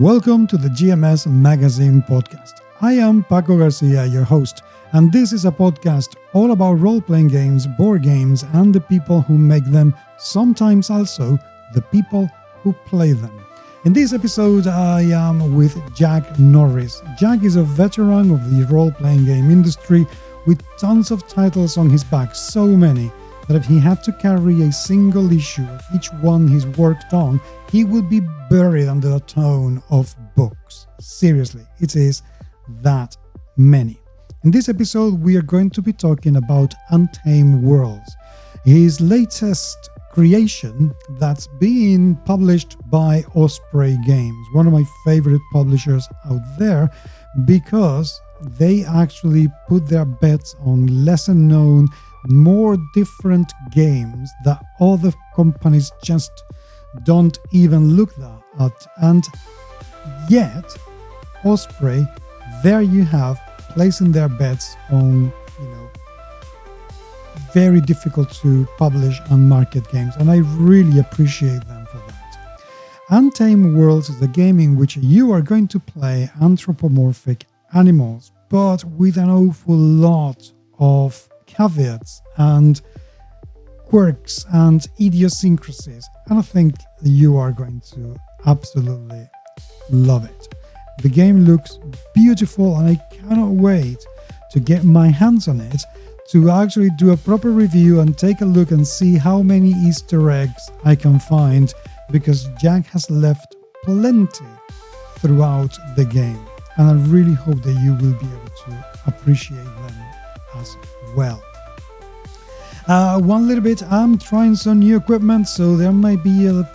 Welcome to the GMS Magazine podcast. I am Paco Garcia, your host, and this is a podcast all about role-playing games, board games, and the people who make them, sometimes also the people who play them. In this episode, I am with Jack Norris. Jack is a veteran of the role-playing game industry with tons of titles on his back, so many that if he had to carry a single issue of each one he's worked on, he would be buried under the tone of books. Seriously, it is that many. In this episode, we are going to be talking about Untamed Worlds, his latest creation that's being published by Osprey Games, one of my favorite publishers out there, because they actually put their bets on lesser known, more different games that other companies just don't even look at. And yet, Osprey, there you have, placing their bets on, very difficult to publish and market games. And I really appreciate them for that. Untamed Worlds is a game in which you are going to play anthropomorphic animals, but with an awful lot of caveats and quirks and idiosyncrasies, and I think you are going to absolutely love it. The game looks beautiful and I cannot wait to get my hands on it to actually do a proper review and take a look and see how many Easter eggs I can find, because Jack has left plenty throughout the game, and I really hope that you will be able to appreciate them as well. One little bit, I'm trying some new equipment, so there might be a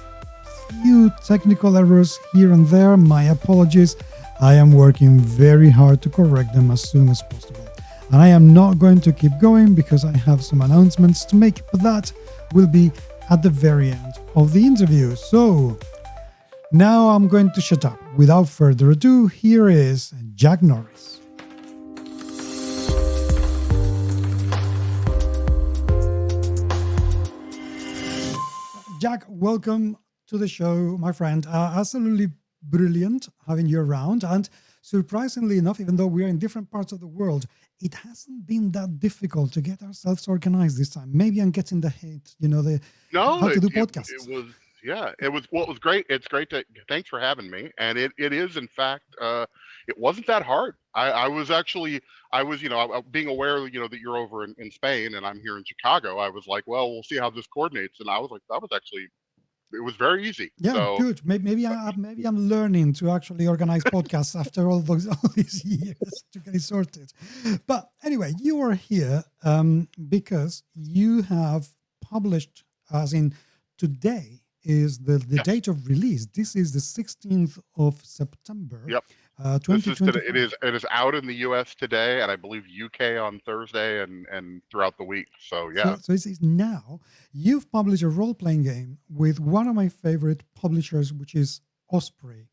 few technical errors here and there. My apologies. I am working very hard to correct them as soon as possible. And I am not going to keep going because I have some announcements to make, but that will be at the very end of the interview. So now I'm going to shut up. Without further ado, here is Jack Norris. Jack, welcome to the show, my friend. Absolutely brilliant having you around. And surprisingly enough, even though we are in different parts of the world, it hasn't been that difficult to get ourselves organized this time. Maybe I'm getting the hate, how to do podcasts. It was great. It's great thanks for having me. And it is, in fact, it wasn't that hard. I was, being aware, that you're over in Spain and I'm here in Chicago. I was like, well, we'll see how this coordinates. And I was like, it was very easy. Yeah, so, good. Maybe I'm learning to actually organize podcasts after all these years to get it sorted. But anyway, you are here because you have published, as in today is the date of release. This is the 16th of September. Yep. 2020. It is out in the US today, and I believe UK on Thursday and throughout the week. So yeah. So it is now. You've published a role-playing game with one of my favorite publishers, which is Osprey,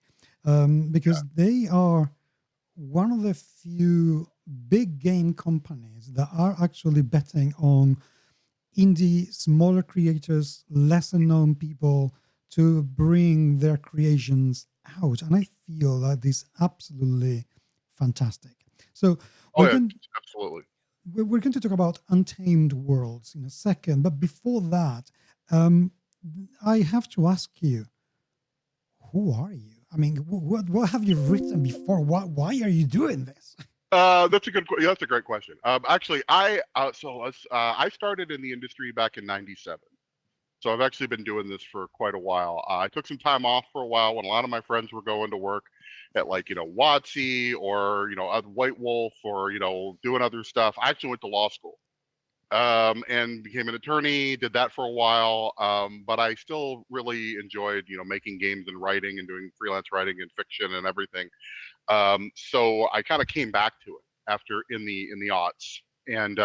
because they are one of the few big game companies that are actually betting on indie, smaller creators, lesser known people to bring their creations out. And I feel that is absolutely fantastic. So absolutely. We're going to talk about Untamed Worlds in a second. But before that, I have to ask you, who are you? I mean, what have you written before? Why are you doing this? That's a great question. Actually, I started in the industry back in '97. So I've actually been doing this for quite a while. I took some time off for a while when a lot of my friends were going to work at WotC or, White Wolf or, doing other stuff. I actually went to law school and became an attorney, did that for a while. But I still really enjoyed, making games and writing and doing freelance writing and fiction and everything. So I kind of came back to it after in the aughts. And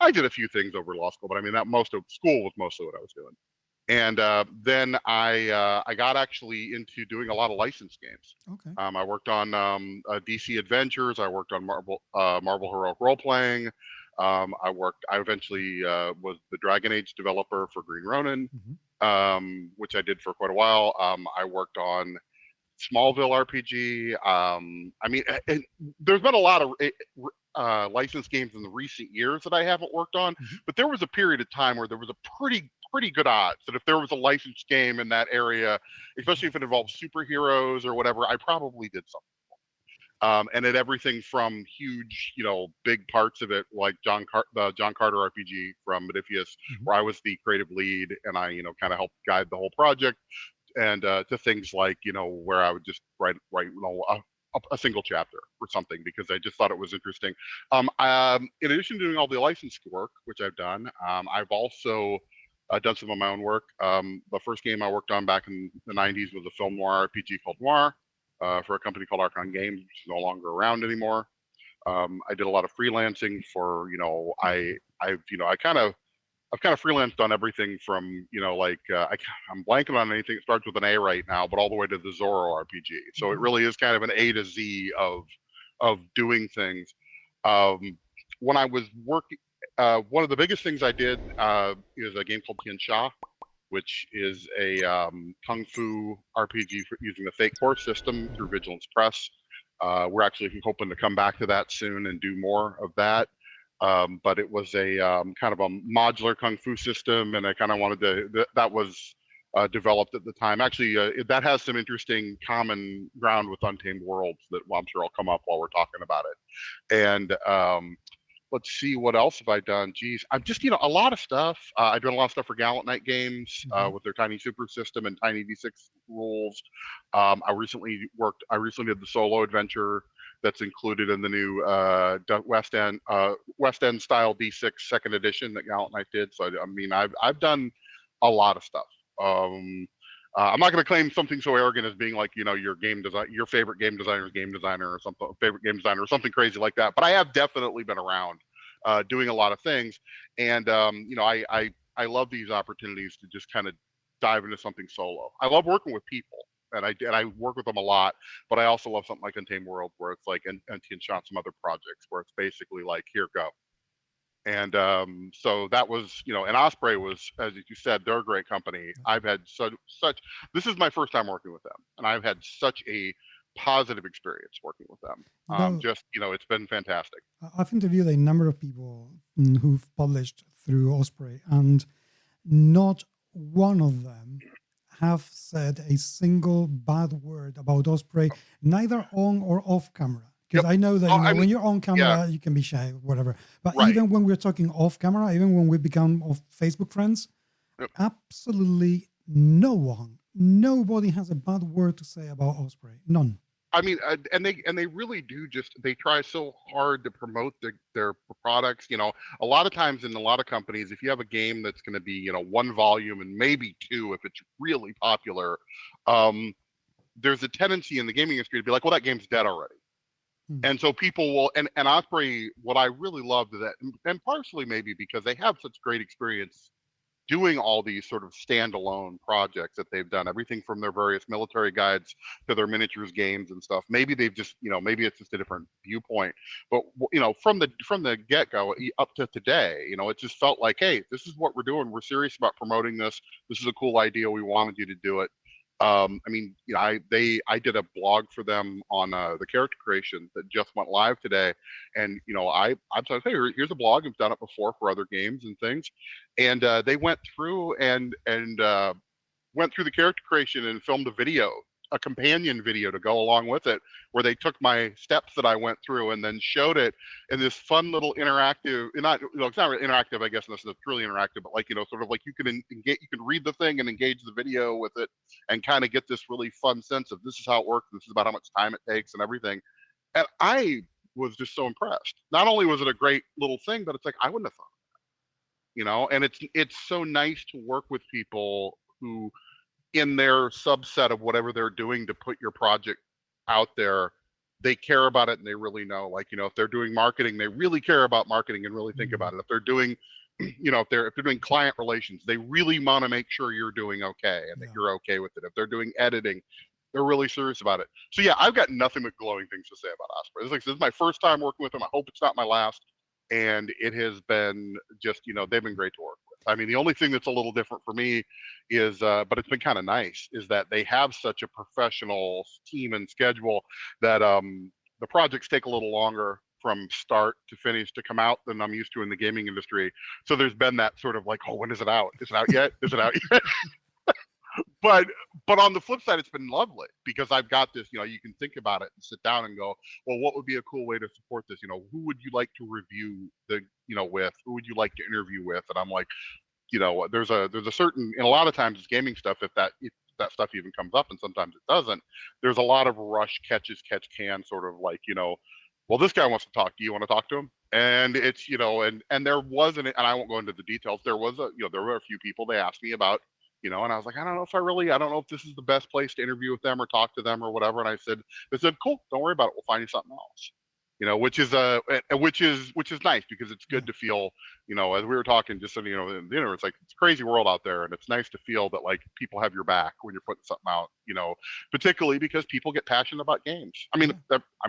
I did a few things over law school, but I mean that most of school was mostly what I was doing. And then I got actually into doing a lot of licensed games. Okay. I worked on DC Adventures. I worked on Marvel Heroic Role Playing. I eventually was the Dragon Age developer for Green Ronin, which I did for quite a while. I worked on Smallville RPG. I mean, and there's been a lot of licensed games in the recent years that I haven't worked on, but there was a period of time where there was a pretty good odds that if there was a licensed game in that area, especially if it involved superheroes or whatever, I probably did something. And it everything from huge, big parts of it, like the John Carter RPG from Modifius, where I was the creative lead and I, kind of helped guide the whole project, and to things like, where I would just write a single chapter or something because I just thought it was interesting. In addition to doing all the licensed work, which I've done, I've also done some of my own work. The first game I worked on back in the 90s was a film noir RPG called Noir. For a company called Archon Games, which is no longer around anymore. I did a lot of freelancing for, I've kind of freelanced on everything from, I'm blanking on anything that starts with an A right now, but all the way to the Zorro RPG. So it really is kind of an A to Z of doing things. When I was working, one of the biggest things I did is a game called Tian Sha, which is a kung fu RPG using the Fate Core system through Vigilance Press. We're actually hoping to come back to that soon and do more of that. But it was a kind of a modular kung fu system, and I kind of wanted to. That was developed at the time. Actually, that has some interesting common ground with Untamed Worlds that I'm sure will come up while we're talking about it. And let's see, what else have I done? Geez, I'm just, a lot of stuff. I've done a lot of stuff for Gallant Knight Games with their Tiny Super system and Tiny D6 rules. I recently did the solo adventure that's included in the new West End style D6 second edition that Gallant Knight did. So I mean, I've done a lot of stuff. I'm not going to claim something so arrogant as being like, your favorite game designer or something, favorite game designer or something crazy like that. But I have definitely been around doing a lot of things. And, I love these opportunities to just kind of dive into something solo. I love working with people, and I work with them a lot, but I also love something like Untamed Worlds, where it's like, and shot some other projects where it's basically like, here, go. And so that was, and Osprey was, as you said, they're a great company. I've had such, this is my first time working with them, and I've had such a positive experience working with them. It's been fantastic. I've interviewed a number of people who've published through Osprey, and not one of them have said a single bad word about Osprey, neither on or off camera. Because I know that when you're on camera, you can be shy, whatever. But even when we're talking off camera, even when we become Facebook friends, absolutely nobody has a bad word to say about Osprey. None. I mean, and they really do they try so hard to promote their products. A lot of times in a lot of companies, if you have a game that's going to be, one volume and maybe two, if it's really popular, there's a tendency in the gaming industry to be like, well, that game's dead already. And so people will, and Osprey, what I really loved that, and partially maybe because they have such great experience doing all these sort of standalone projects that they've done, everything from their various military guides to their miniatures games and stuff. Maybe they've just, maybe it's just a different viewpoint, but from the get-go up to today, it just felt like, hey, this is what we're doing. We're serious about promoting this. This is a cool idea. We wanted you to do it. I mean, I did a blog for them on the character creation that just went live today, and I'm saying, hey, here's a blog. I've done it before for other games and things, and they went through and went through the character creation and filmed a companion video to go along with it, where they took my steps that I went through and then showed it in this fun little interactive, it's not really interactive, I guess, unless it's truly interactive, but like, sort of like you can engage, you can read the thing and engage the video with it and kind of get this really fun sense of this is how it works. This is about how much time it takes and everything. And I was just so impressed. Not only was it a great little thing, but it's like, I wouldn't have thought, and it's so nice to work with people who, in their subset of whatever they're doing to put your project out there, they care about it and they really know. Like, if they're doing marketing, they really care about marketing and really think about it. If they're doing, if they're doing client relations, they really want to make sure you're doing okay and that you're okay with it. If they're doing editing, they're really serious about it. So yeah, I've got nothing but glowing things to say about Osprey. This is my first time working with them. I hope it's not my last. And it has been just, they've been great to work with. I mean, the only thing that's a little different for me is, but it's been kind of nice, is that they have such a professional team and schedule that the projects take a little longer from start to finish to come out than I'm used to in the gaming industry. So there's been that sort of like, oh, when is it out? Is it out yet? Is it out yet? but on the flip side, it's been lovely because I've got this, you can think about it and sit down and go, well, what would be a cool way to support this? Who would you like to review with? Who would you like to interview with? And I'm like, there's a certain, and a lot of times it's gaming stuff, if that stuff even comes up, and sometimes it doesn't, there's a lot of rush catch can sort of like, well, this guy wants to talk. Do you want to talk to him? And it's, and there wasn't, and I won't go into the details. There was there were a few people they asked me about, and I was like, I don't know if this is the best place to interview with them or talk to them or whatever. And they said, cool, don't worry about it. We'll find you something else. Which is nice because it's good to feel, as we were talking just, it's like, it's a crazy world out there, and it's nice to feel that like people have your back when you're putting something out, particularly because people get passionate about games. I mean,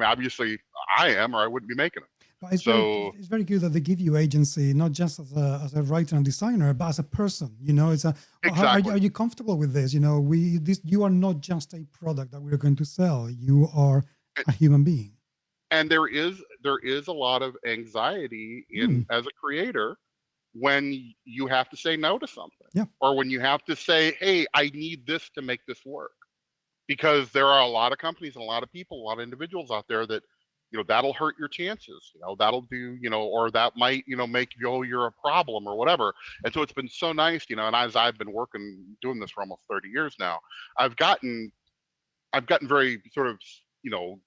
obviously I am, or I wouldn't be making them. But it's very good that they give you agency, not just as a writer and designer, but as a person. It's exactly. Are you comfortable with this? You are not just a product that we're going to sell. You are a human being. And there is a lot of anxiety in as a creator when you have to say no to something, or when you have to say, hey, I need this to make this work, because there are a lot of companies and a lot of people, a lot of individuals out there that, that'll hurt your chances, that'll do, or that might, make you're a problem or whatever. And so it's been so nice, and as I've been doing this for almost 30 years now, I've gotten very sort of,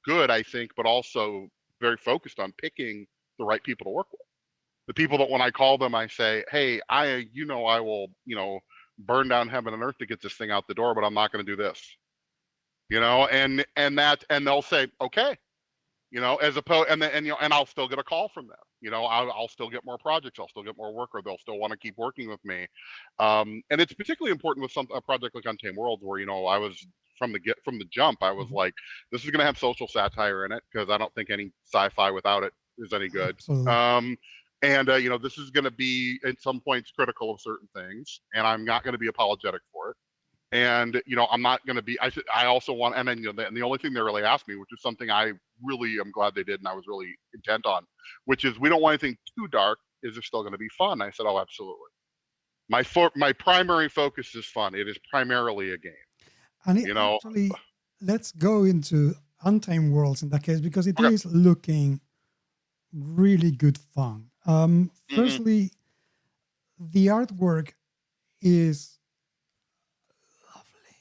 good, I think, but also very focused on picking the right people to work with. The people that when I call them, I say, hey, I will, burn down heaven and earth to get this thing out the door, but I'm not going to do this, and they'll say, okay, as opposed, and I'll still get a call from them. I'll still get more projects, I'll still get more work, or they'll still want to keep working with me. And it's particularly important with a project like Untamed Worlds, where, I was from the jump, I was like, this is going to have social satire in it, because I don't think any sci-fi without it is any good. And this is going to be at some points critical of certain things, and I'm not going to be apologetic for it. And I'm not going to be. I also want, and then and the only thing they really asked me, which is something I really am glad they did, and I was really intent on, which is, we don't want anything too dark. Is it still going to be fun? I said, oh, absolutely. My primary focus is fun. It is primarily a game. And actually, let's go into Untamed Worlds in that case, because it is looking really good fun. Firstly, the artwork is lovely.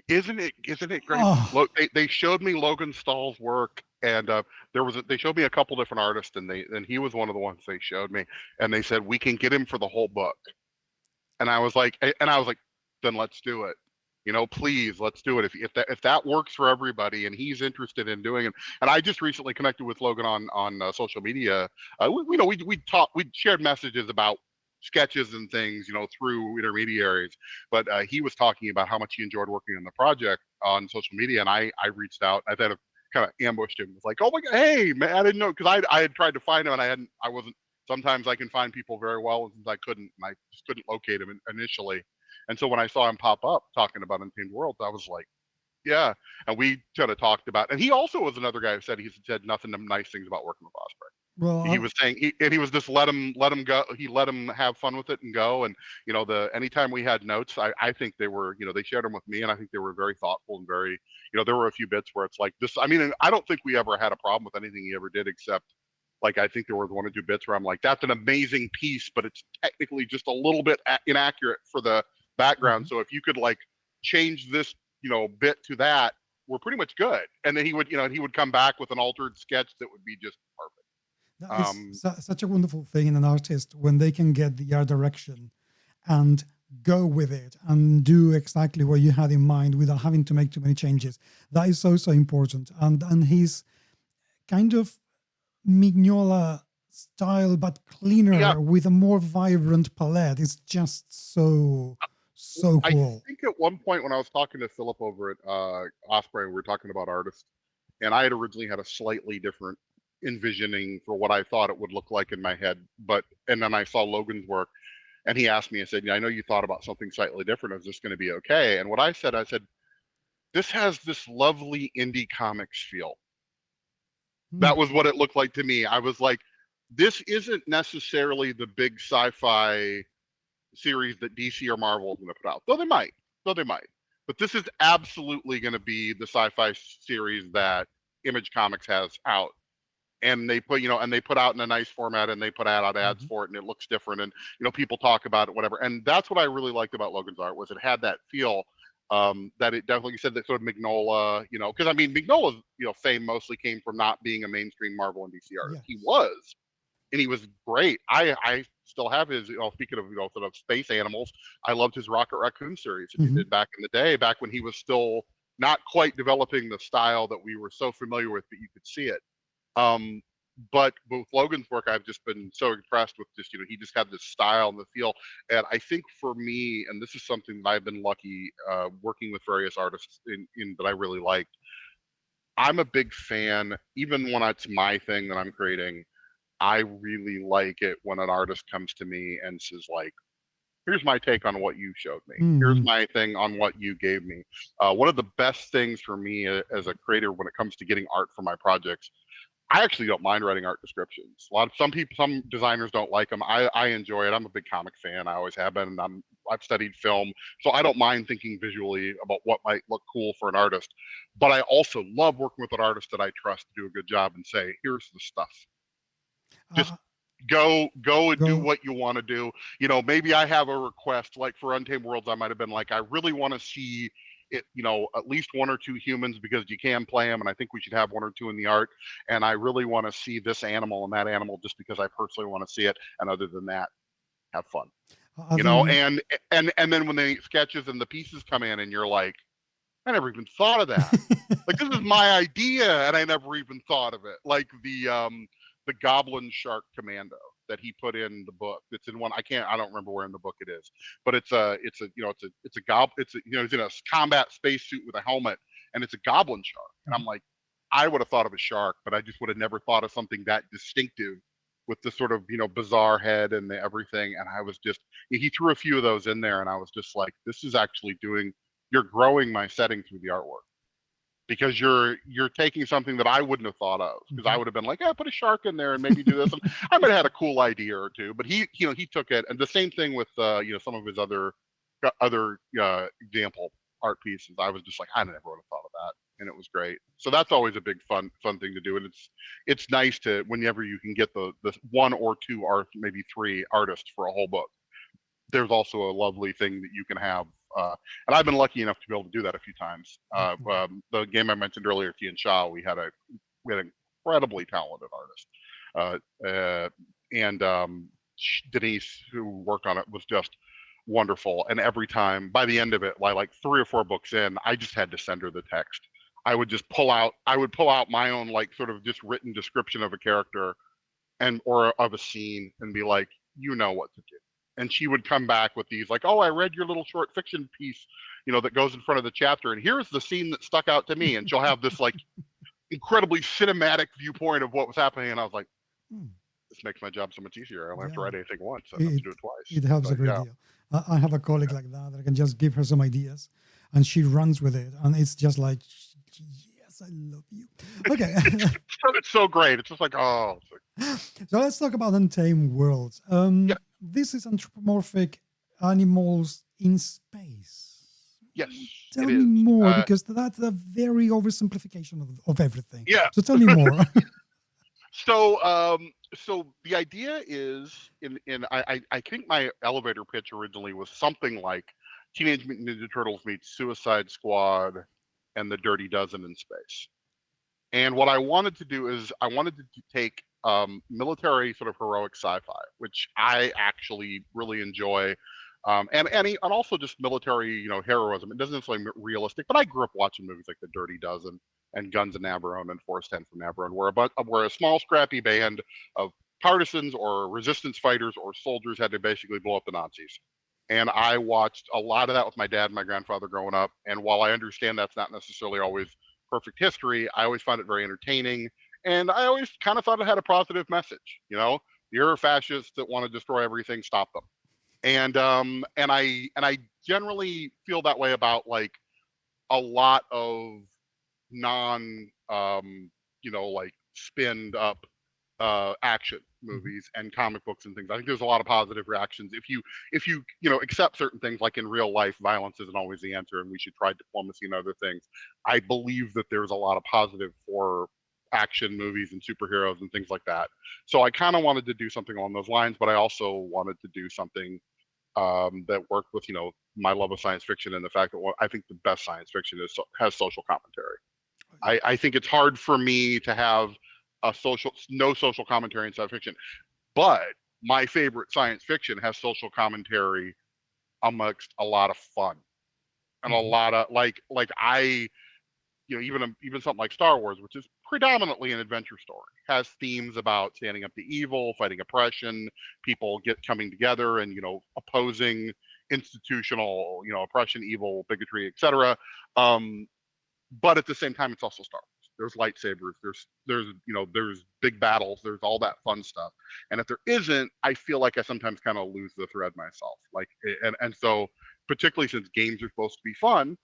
Isn't it great? Oh. They showed me Logan Stahl's work, and they showed me a couple different artists, and he was one of the ones they showed me, and they said, we can get him for the whole book. And I was like, then let's do it. Please, let's do it. If that works for everybody, and he's interested in doing it. And I just recently connected with Logan on social media. We shared messages about sketches and things, through intermediaries. But he was talking about how much he enjoyed working on the project on social media, and I reached out. I kind of ambushed him. It was like, oh my God, hey man, I didn't know, because I had tried to find him, and I wasn't. Sometimes I can find people very well, and I couldn't. And I just couldn't locate him initially. And so when I saw him pop up talking about Untamed Worlds, I was like, yeah. And we kind of talked about, and he also was another guy who said he said nothing but nice things about working with Osprey. Well, he was saying, he was just let him go. He let him have fun with it and go. And anytime we had notes, I think they were, they shared them with me, and I think they were very thoughtful and very, there were a few bits where it's like this. I mean, I don't think we ever had a problem with anything he ever did, except, like, I think there was one or two bits where I'm like, that's an amazing piece, but it's technically just a little bit inaccurate for the background. So if you could like change this, bit to that, we're pretty much good. And then he would come back with an altered sketch that would be just perfect. That is such a wonderful thing in an artist, when they can get the art direction and go with it and do exactly what you had in mind without having to make too many changes. That is so important. And his kind of Mignola style, but cleaner, with a more vibrant palette, is just so cool. I think at one point when I was talking to Philip over at Osprey, we were talking about artists, and I had originally had a slightly different envisioning for what I thought it would look like in my head, and then I saw Logan's work, And he asked me, I said, I know you thought about something slightly different. Is this going to be okay? And what I said, this has this lovely indie comics feel. That was what it looked like to me. I was like, this isn't necessarily the big sci-fi series that DC or Marvel is going to put out, though they might. But this is absolutely going to be the sci-fi series that Image Comics has out, and they put out in a nice format, and they put out ads for it, and it looks different, and people talk about it, whatever. And that's what I really liked about Logan's art, was it had that feel. That it definitely said that sort of Mignola, because I mean Mignola's fame mostly came from not being a mainstream Marvel and DC artist. Yes. He was, and he was great. I still have his. Speaking of sort of space animals, I loved his Rocket Raccoon series that he did back in the day, back when he was still not quite developing the style that we were so familiar with, but you could see it. But with Logan's work, I've just been so impressed with just, he just had this style and the feel. And I think for me, and this is something that I've been lucky working with various artists in that I really liked, I'm a big fan, even when it's my thing that I'm creating, I really like it when an artist comes to me and says, like, here's my take on what you showed me. Here's my thing on what you gave me. One of the best things for me as a creator when it comes to getting art for my projects, I actually don't mind writing art descriptions. Some designers don't like them. I enjoy it. I'm a big comic fan. I always have been. I've studied film, so I don't mind thinking visually about what might look cool for an artist. But I also love working with an artist that I trust to do a good job and say, here's the stuff. Just go and do what you want to do. Maybe I have a request, like for Untamed Worlds, I might have been like, I really want to see it, at least one or two humans, because you can play them, and I think we should have one or two in the art. And I really want to see this animal and that animal, just because I personally want to see it. And other than that, have fun. And then when the sketches and the pieces come in, and you're like, I never even thought of that. Like, this is my idea, and I never even thought of it. Like the Goblin Shark Commando that he put in the book. It's in one. I don't remember where in the book it is, but it's a he's in a combat spacesuit with a helmet, and it's a goblin shark. And I'm like, I would have thought of a shark, but I just would have never thought of something that distinctive with the sort of, bizarre head and everything. And I was just, he threw a few of those in there, and I was just like, this is actually you're growing my setting through the artwork. Because you're taking something that I wouldn't have thought of, because I would have been like, put a shark in there and maybe do this. And I might have had a cool idea or two, but he took it. And the same thing with some of his other example art pieces. I was just like, I never would have thought of that, and it was great. So that's always a big fun thing to do, and it's nice to, whenever you can get the one or two maybe three artists for a whole book. There's also a lovely thing that you can have. And I've been lucky enough to be able to do that a few times. The game I mentioned earlier, Tian Sha, we had an incredibly talented artist. And Denise, who worked on it, was just wonderful. And every time, by the end of it, like 3 or 4 books in, I just had to send her the text. I would pull out my own, like, sort of just written description of a character or of a scene, and be like, what to do. And she would come back with these, like, oh, I read your little short fiction piece, that goes in front of the chapter, and here's the scene that stuck out to me. And she'll have this, like, incredibly cinematic viewpoint of what was happening. And I was like, this makes my job so much easier. I don't have to write anything once. I don't have to do it twice. It helps a great deal. I have a colleague like that I can just give her some ideas, and she runs with it. And it's just like, yes, I love you. Okay. It's so great. It's just like, oh. So let's talk about Untamed Worlds. This is anthropomorphic animals in space. Yes. Tell me more, because that's a very oversimplification of everything. Yeah. So tell me more. So the idea is, I think my elevator pitch originally was something like Teenage Mutant Ninja Turtles meets Suicide Squad and the Dirty Dozen in space. And what I wanted to do is I wanted to take military sort of heroic sci-fi, which I actually really enjoy, and also just military, heroism. It doesn't necessarily realistic, but I grew up watching movies like The Dirty Dozen and Guns of Navarone and Force 10 from Navarone, where a small scrappy band of partisans or resistance fighters or soldiers had to basically blow up the Nazis. And I watched a lot of that with my dad and my grandfather growing up. And while I understand that's not necessarily always perfect history, I always found it very entertaining. And I always kind of thought it had a positive message. You're fascists that want to destroy everything, stop them. And I generally feel that way about like a lot of non like spinned up action Mhm. movies and comic books and things. I think there's a lot of positive reactions if you accept certain things, like in real life violence isn't always the answer and we should try diplomacy and other things. I believe that there's a lot of positive for action movies and superheroes and things like that. So I kind of wanted to do something along those lines, but I also wanted to do something that worked with my love of science fiction and the fact that I think the best science fiction has social commentary. I think it's hard for me to have no social commentary in science fiction, but my favorite science fiction has social commentary amongst a lot of fun and a Mhm. lot of even something like Star Wars, which is predominantly an adventure story, has themes about standing up to evil, fighting oppression, people coming together and opposing institutional oppression, evil, bigotry, etc. Um, but at the same time, it's also Star Wars. There's lightsabers. There's big battles. There's all that fun stuff. And if there isn't, I feel like I sometimes kind of lose the thread myself. So particularly since games are supposed to be fun,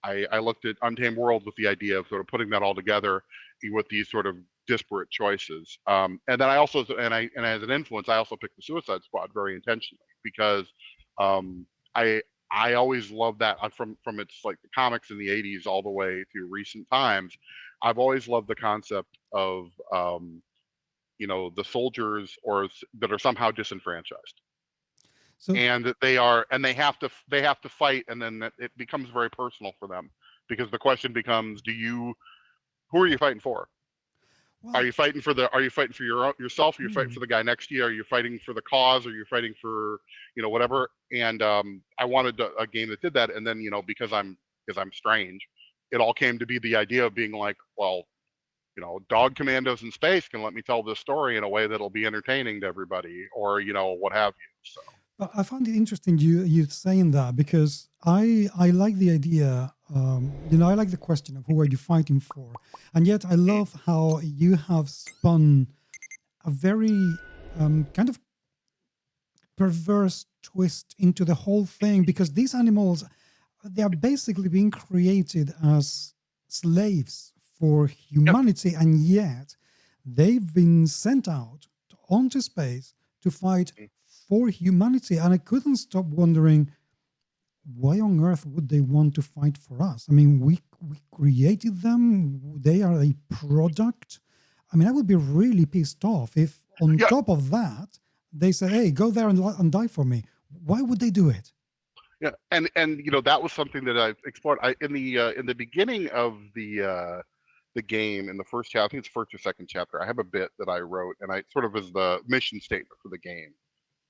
I looked at Untamed Worlds with the idea of sort of putting that all together with these sort of disparate choices. And then I also and as an influence, I also picked the Suicide Squad very intentionally because um, I I always loved that from its like the comics in the '80s all the way through recent times. I've always loved the concept of the soldiers that are somehow disenfranchised, So, and they have to fight, and then it becomes very personal for them because the question becomes, who are you fighting for? Are well, you fighting for yourself? Are you fighting hmm. for the guy next to you? Are you fighting for the cause? Are you fighting for whatever? And I wanted a game that did that. And then because I'm strange, it all came to be the idea of being like, well, dog commandos in space can let me tell this story in a way that'll be entertaining to everybody, or what have you. So But I find it interesting you saying that because I like the idea. I like the question of who are you fighting for, and yet I love how you have spun a very kind of perverse twist into the whole thing because these animals they are basically being created as slaves for yep. humanity, and yet they've been sent out onto space to fight for humanity. And I couldn't stop wondering why on earth would they want to fight for us? I mean, we created them, they are a product. I mean, I would be really pissed off if, on Yeah. top of that, they said, hey, go there and die for me. Why would they do it? Yeah, and that was something that I explored. In the beginning of the game, in the first chapter, I think it's first or second chapter. I have a bit that I wrote, and I sort of as the mission statement for the game,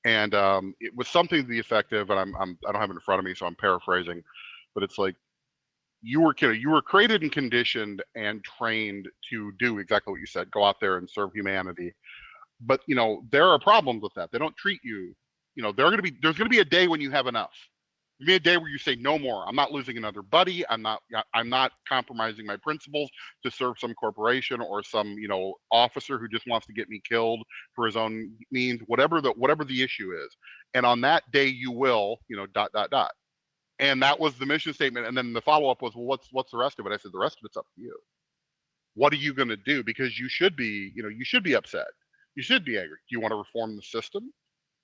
and it was something to the effect of, and I don't have it in front of me, so I'm paraphrasing, but it's like you were created and conditioned and trained to do exactly what you said, go out there and serve humanity. But there are problems with that. They don't treat you. There's gonna be a day when you have enough. There's gonna be a day where you say no more. I'm not losing another buddy. I'm not compromising my principles to serve some corporation or some officer who just wants to get me killed for his own means. Whatever the issue is, and on that day you will dot dot dot. And that was the mission statement. And then the follow up was, well, what's the rest of it? I said the rest of it's up to you. What are you going to do? Because you should be upset. You should be angry. Do you want to reform the system?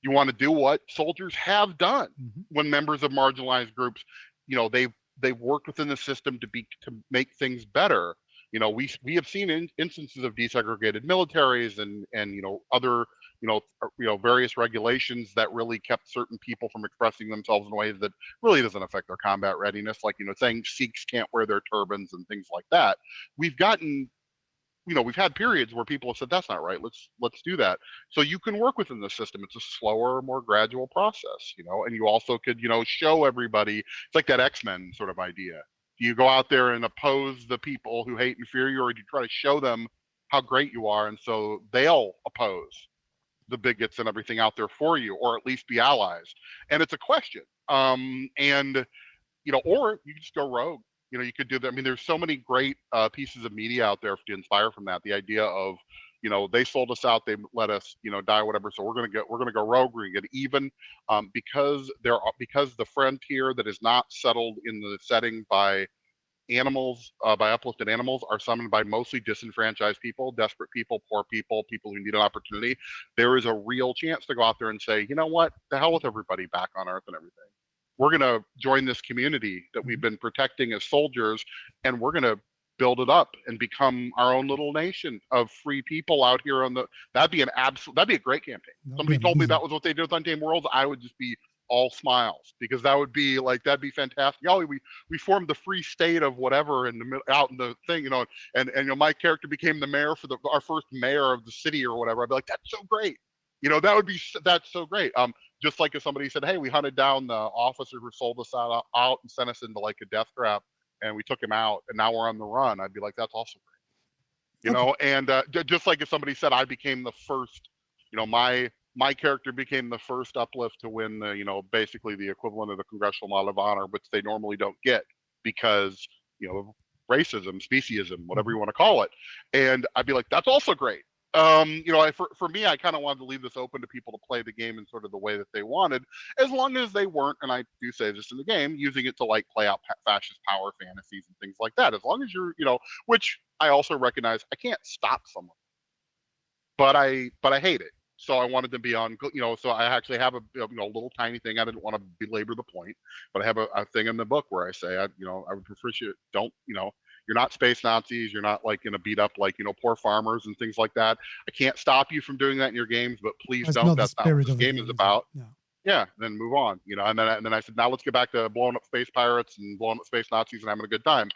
You want to do what soldiers have done Mhm. when members of marginalized groups, they've worked within the system to make things better. We have seen instances of desegregated militaries and other various regulations that really kept certain people from expressing themselves in ways that really doesn't affect their combat readiness, like saying Sikhs can't wear their turbans and things like that. We've gotten we've had periods where people have said that's not right. Let's do that. So you can work within the system. It's a slower, more gradual process, and you also could, show everybody. It's like that X-Men sort of idea. Do you go out there and oppose the people who hate and fear you, or do you try to show them how great you are, and so they'll oppose the bigots and everything out there for you, or at least be allies? And it's a question. And or you can just go rogue. You could do that. I mean, there's so many great pieces of media out there to inspire from that. The idea of, they sold us out, they let us, die, whatever. So we're gonna go rogue, we're gonna get even, because the frontier that is not settled in the setting by animals, by uplifted animals, are summoned by mostly disenfranchised people, desperate people, poor people, people who need an opportunity. There is a real chance to go out there and say, you know what, the hell with everybody back on Earth and everything. We're going to join this community that we've been protecting as soldiers, and we're going to build it up and become our own little nation of free people out here on the. That'd be a great campaign. Somebody told me that was what they did with Untamed Worlds. I would just be all smiles, because that would be like, that'd be fantastic. Oh, we formed the free state of whatever in the out in the thing, and my character became the mayor for our first mayor of the city or whatever. I'd be like, that's so great. That's so great. Just like if somebody said, hey, we hunted down the officer who sold us out and sent us into like a death trap, and we took him out, and now we're on the run. I'd be like, that's also great. And just like if somebody said I became the first, my character became the first uplift to win the, basically the equivalent of the Congressional Medal of Honor, which they normally don't get because, racism, speciesism, whatever you want to call it. And I'd be like, that's also great. For me, I kind of wanted to leave this open to people to play the game in sort of the way that they wanted, as long as they weren't, and I do say this in the game, using it to like play out fascist power fantasies and things like that. As long as you're, which I also recognize I can't stop someone, but I hate it. So I wanted to be on, so I actually have a little tiny thing. I didn't want to belabor the point, but I have a thing in the book where I say, I would prefer you don't, you're not space Nazis. You're not like going to beat up like, poor farmers and things like that. I can't stop you from doing that in your games, but please don't. That's not what this game is about. Yeah, then move on, and then I said, now let's get back to blowing up space pirates and blowing up space Nazis and having a good time.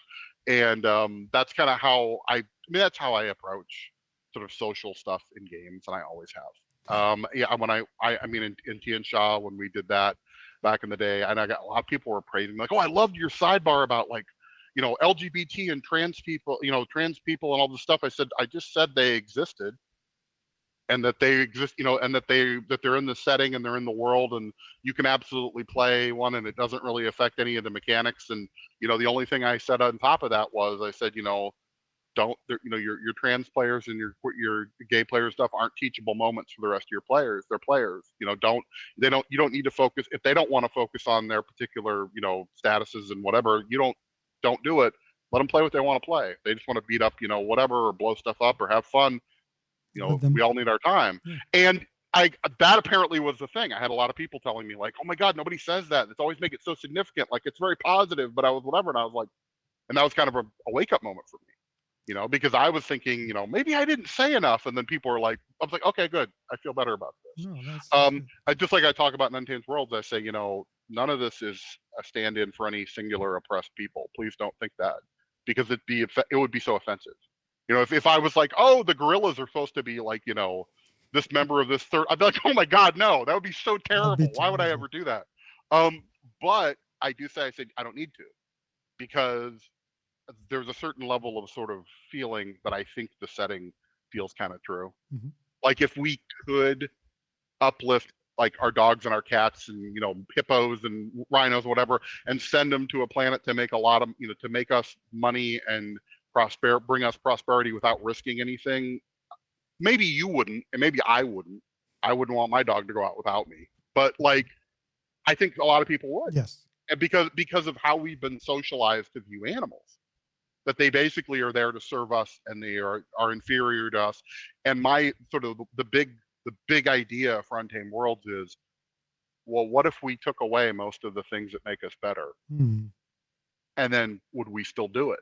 And that's kind of how that's how I approach sort of social stuff in games, and I always have. When in Tian Sha, when we did that back in the day, and I got a lot of people were praising me, like, oh, I loved your sidebar about like, LGBT and trans people and all this stuff. I said, I just said they existed, and that they exist, and that they're in the setting and they're in the world, and you can absolutely play one, and it doesn't really affect any of the mechanics. And the only thing I said on top of that was, I said, don't, your trans players and your gay player stuff aren't teachable moments for the rest of your players. They're players. You don't need to focus if they don't want to focus on their particular statuses and whatever. Don't do it. Let them play what they want to play. They just want to beat up whatever, or blow stuff up, or have fun. We all need our time. Yeah. And that apparently was the thing. I had a lot of people telling me like, oh my God, nobody says that. It's always make it so significant. Like, it's very positive, but I was whatever. And I was like, and that was kind of a wake up moment for me, because I was thinking, maybe I didn't say enough. And then people were like, I was like, okay, good. I feel better about this. No, I just like I talk about in Untamed Worlds, I say, none of this is a stand-in for any singular oppressed people. Please don't think that, because it would be so offensive. If I was like, oh, the gorillas are supposed to be like, this member of this third, I'd be like, oh my God, no, that would be so terrible. Why would I ever do that? But I do say, I said, I don't need to, because there's a certain level of sort of feeling that I think the setting feels kind of true. Mm-hmm. Like, if we could uplift like our dogs and our cats and hippos and rhinos, whatever, and send them to a planet to make a lot of to make us money and bring us prosperity without risking anything. Maybe you wouldn't, and maybe I wouldn't want my dog to go out without me, but like, I think a lot of people would. Yes. And because of how we've been socialized to view animals, that they basically are there to serve us, and they are inferior to us. And my sort of the big idea for Untamed Worlds is, well, what if we took away most of the things that make us better? And then would we still do it?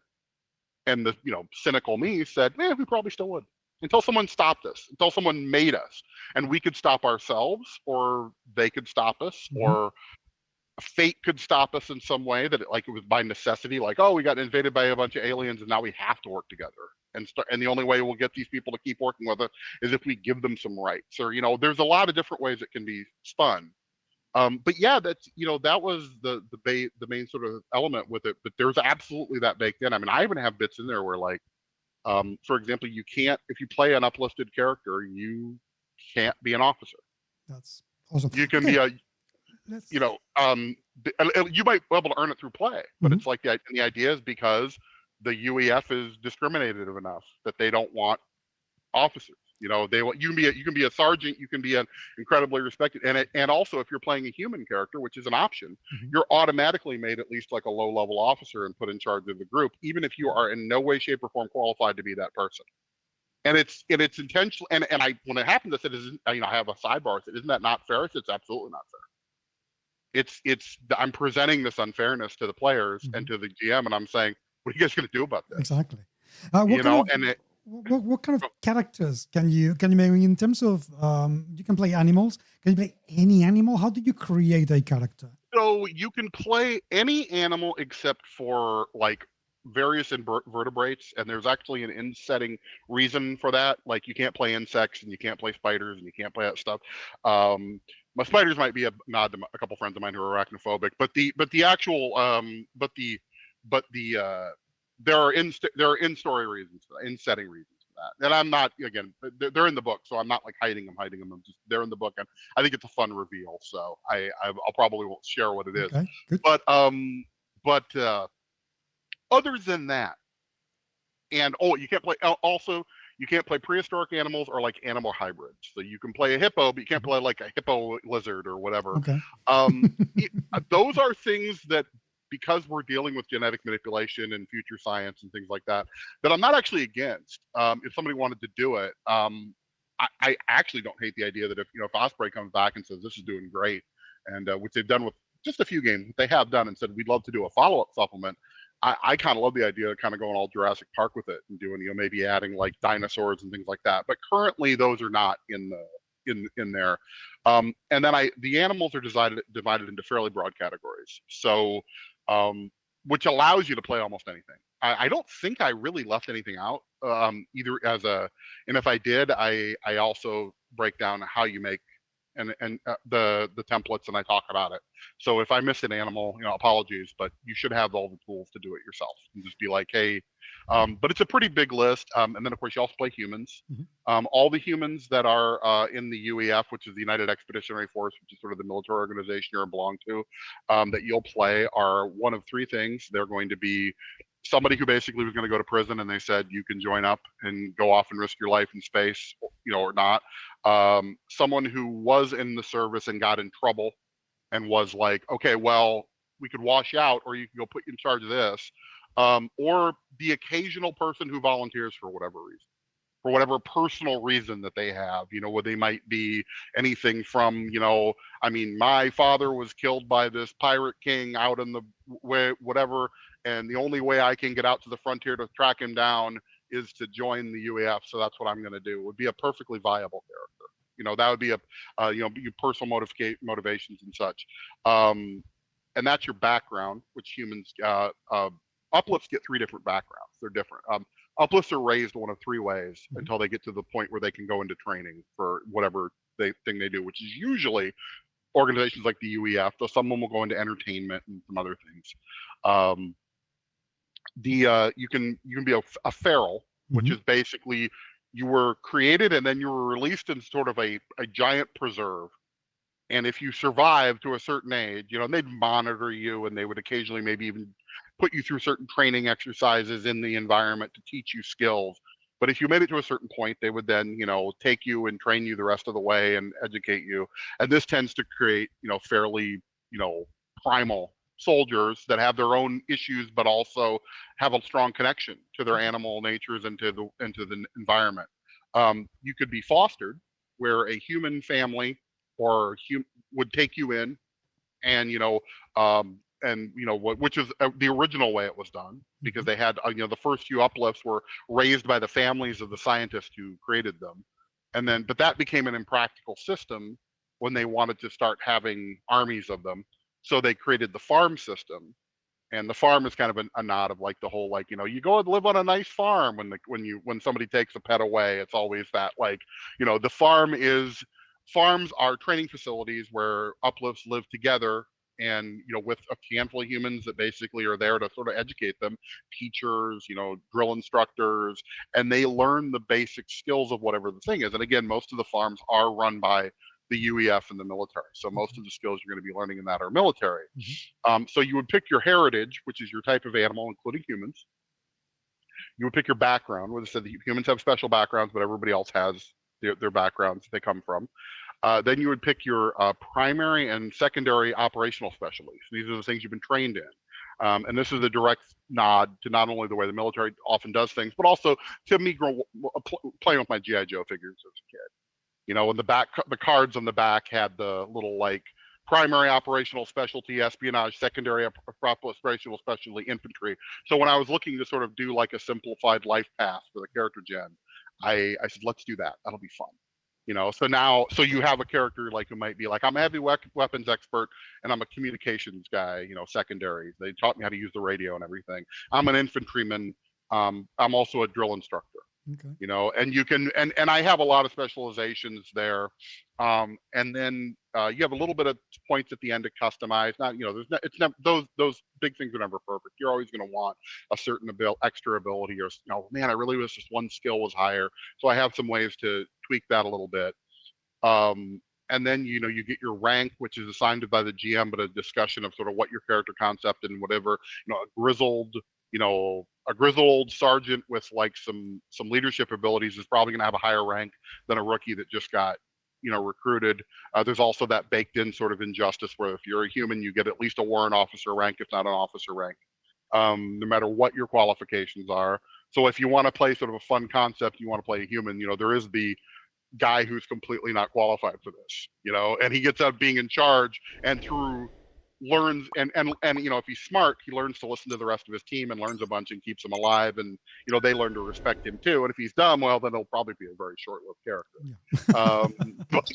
And the cynical me said, we probably still would, until someone stopped us, until someone made us, and we could stop ourselves, or they could stop us, or fate could stop us in some way, that it was by necessity, like, oh, we got invaded by a bunch of aliens and now we have to work together, and the only way we'll get these people to keep working with us is if we give them some rights, or there's a lot of different ways it can be spun. But yeah, that's that was the main sort of element with it. But there's absolutely that baked in. I mean, I even have bits in there where, like, for example, you can't, if you play an uplifted character, you can't be an officer. That's awesome. You can be a you might be able to earn it through play, but it's like the idea is because the UEF is discriminative enough that they don't want officers. You can be a sergeant, you can be an incredibly respected, and also if you're playing a human character, which is an option, you're automatically made at least like a low level officer and put in charge of the group, even if you are in no way, shape, or form qualified to be that person. And it's intentional. And I when it happened, I said, I have a sidebar. I said, isn't that not fair? It's absolutely not fair. I'm presenting this unfairness to the players and to the GM, and I'm saying, what are you guys going to do about this? Exactly. What kind of characters can you make in terms of you can play animals? Can you play any animal? How do you create a character? So you can play any animal except for like various invertebrates, and there's actually an in-setting reason for that. Like you can't play insects, and you can't play spiders, and you can't play that stuff. My spiders might be a nod to a couple friends of mine who are arachnophobic, but the actual there are in-story reasons for that, in-setting reasons for that. And I'm not, again, they're in the book, so I'm not like hiding them. I'm just, they're in the book, and I think it's a fun reveal. So I'll probably won't share what it is. Okay, good. But other than that, and you can't play also. You can't play prehistoric animals or like animal hybrids. So you can play a hippo, but you can't play like a hippo lizard or whatever. Okay. Those are things that, because we're dealing with genetic manipulation and future science and things like that, that I'm not actually against. If somebody wanted to do it, I actually don't hate the idea that if Osprey comes back and says this is doing great, and which they've done with just a few games, they have done and said we'd love to do a follow-up supplement. I kind of love the idea of kind of going all Jurassic Park with it and doing, maybe adding like dinosaurs and things like that. But currently those are not in there. And then the animals are divided into fairly broad categories. So, which allows you to play almost anything. I don't think I really left anything out, either and if I did, I also break down how you make and the templates, and I talk about it. So if I missed an animal, apologies, but you should have all the tools to do it yourself and just be like, hey, but it's a pretty big list. And then of course you also play humans. All the humans that are in the UEF, which is the United Expeditionary Force, which is sort of the military organization you belong to, that you'll play are one of three things. They're going to be somebody who basically was going to go to prison, and they said you can join up and go off and risk your life in space, or not. Someone who was in the service and got in trouble and was like, okay, well, we could wash out, or you can go put you in charge of this. Or the occasional person who volunteers for whatever reason, for whatever personal reason that they have, where they might be anything from, my father was killed by this pirate king out in the way, whatever, and the only way I can get out to the frontier to track him down is to join the UAF. So that's what I'm going to do. It would be a perfectly viable character. That would be your personal motivations and such. And that's your background, which humans, uplifts get three different backgrounds. They're different. Uplifts are raised one of three ways until they get to the point where they can go into training for whatever thing they do, which is usually organizations like the UEF, though someone will go into entertainment and some other things. You can be a feral, which is basically you were created and then you were released in sort of a giant preserve. And if you survive to a certain age, they'd monitor you, and they would occasionally maybe even put you through certain training exercises in the environment to teach you skills. But if you made it to a certain point, they would then, take you and train you the rest of the way and educate you. And this tends to create, fairly, primal soldiers that have their own issues, but also have a strong connection to their animal natures and to the environment. You could be fostered, where a human family would take you in, and which is the original way it was done, because they had the first few uplifts were raised by the families of the scientists who created them, but that became an impractical system when they wanted to start having armies of them, so they created the farm system. And the farm is kind of a nod of like the whole, like, you go and live on a nice farm. When somebody takes a pet away, it's always that, like, the farms are training facilities where uplifts live together, and with a handful of humans that basically are there to sort of educate them, teachers, drill instructors, and they learn the basic skills of whatever the thing is. And again, most of the farms are run by the UEF and the military, so most of the skills you're going to be learning in that are military. So you would pick your heritage, which is your type of animal, including humans. You would pick your background, where they said that humans have special backgrounds, but everybody else has their backgrounds they come from. Then you would pick your primary and secondary operational specialties. These are the things you've been trained in. And this is a direct nod to not only the way the military often does things, but also to me playing with my GI Joe figures as a kid. You know, when the cards on the back had the little like primary operational specialty espionage, secondary operational specialty infantry. So when I was looking to sort of do like a simplified life path for the character gen, I said, let's do that. That'll be fun. You know, so you have a character like who might be like, I'm a heavy weapons expert and I'm a communications guy, you know, secondary. They taught me how to use the radio and everything. I'm an infantryman. I'm also a drill instructor. Okay. You know, and you can, and I have a lot of specializations there. And then you have a little bit of points at the end to customize. Not, you know, it's never, those big things are never perfect. You're always going to want a certain extra ability, or, you know, man, I really wish this one skill was higher. So I have some ways to tweak that a little bit. And then, you know, you get your rank, which is assigned by the GM, but a discussion of sort of what your character concept and whatever, you know, a grizzled sergeant with like some leadership abilities is probably going to have a higher rank than a rookie that just got, you know, recruited. There's also that baked in sort of injustice where if you're a human, you get at least a warrant officer rank, if not an officer rank, no matter what your qualifications are. So if you want to play sort of a fun concept, you want to play a human, you know, there is the guy who's completely not qualified for this, you know, and he gets out being in charge and learns and you know, if he's smart, he learns to listen to the rest of his team and learns a bunch and keeps them alive, and you know, they learn to respect him too. And if he's dumb, well, then he'll probably be a very short-lived character. Yeah.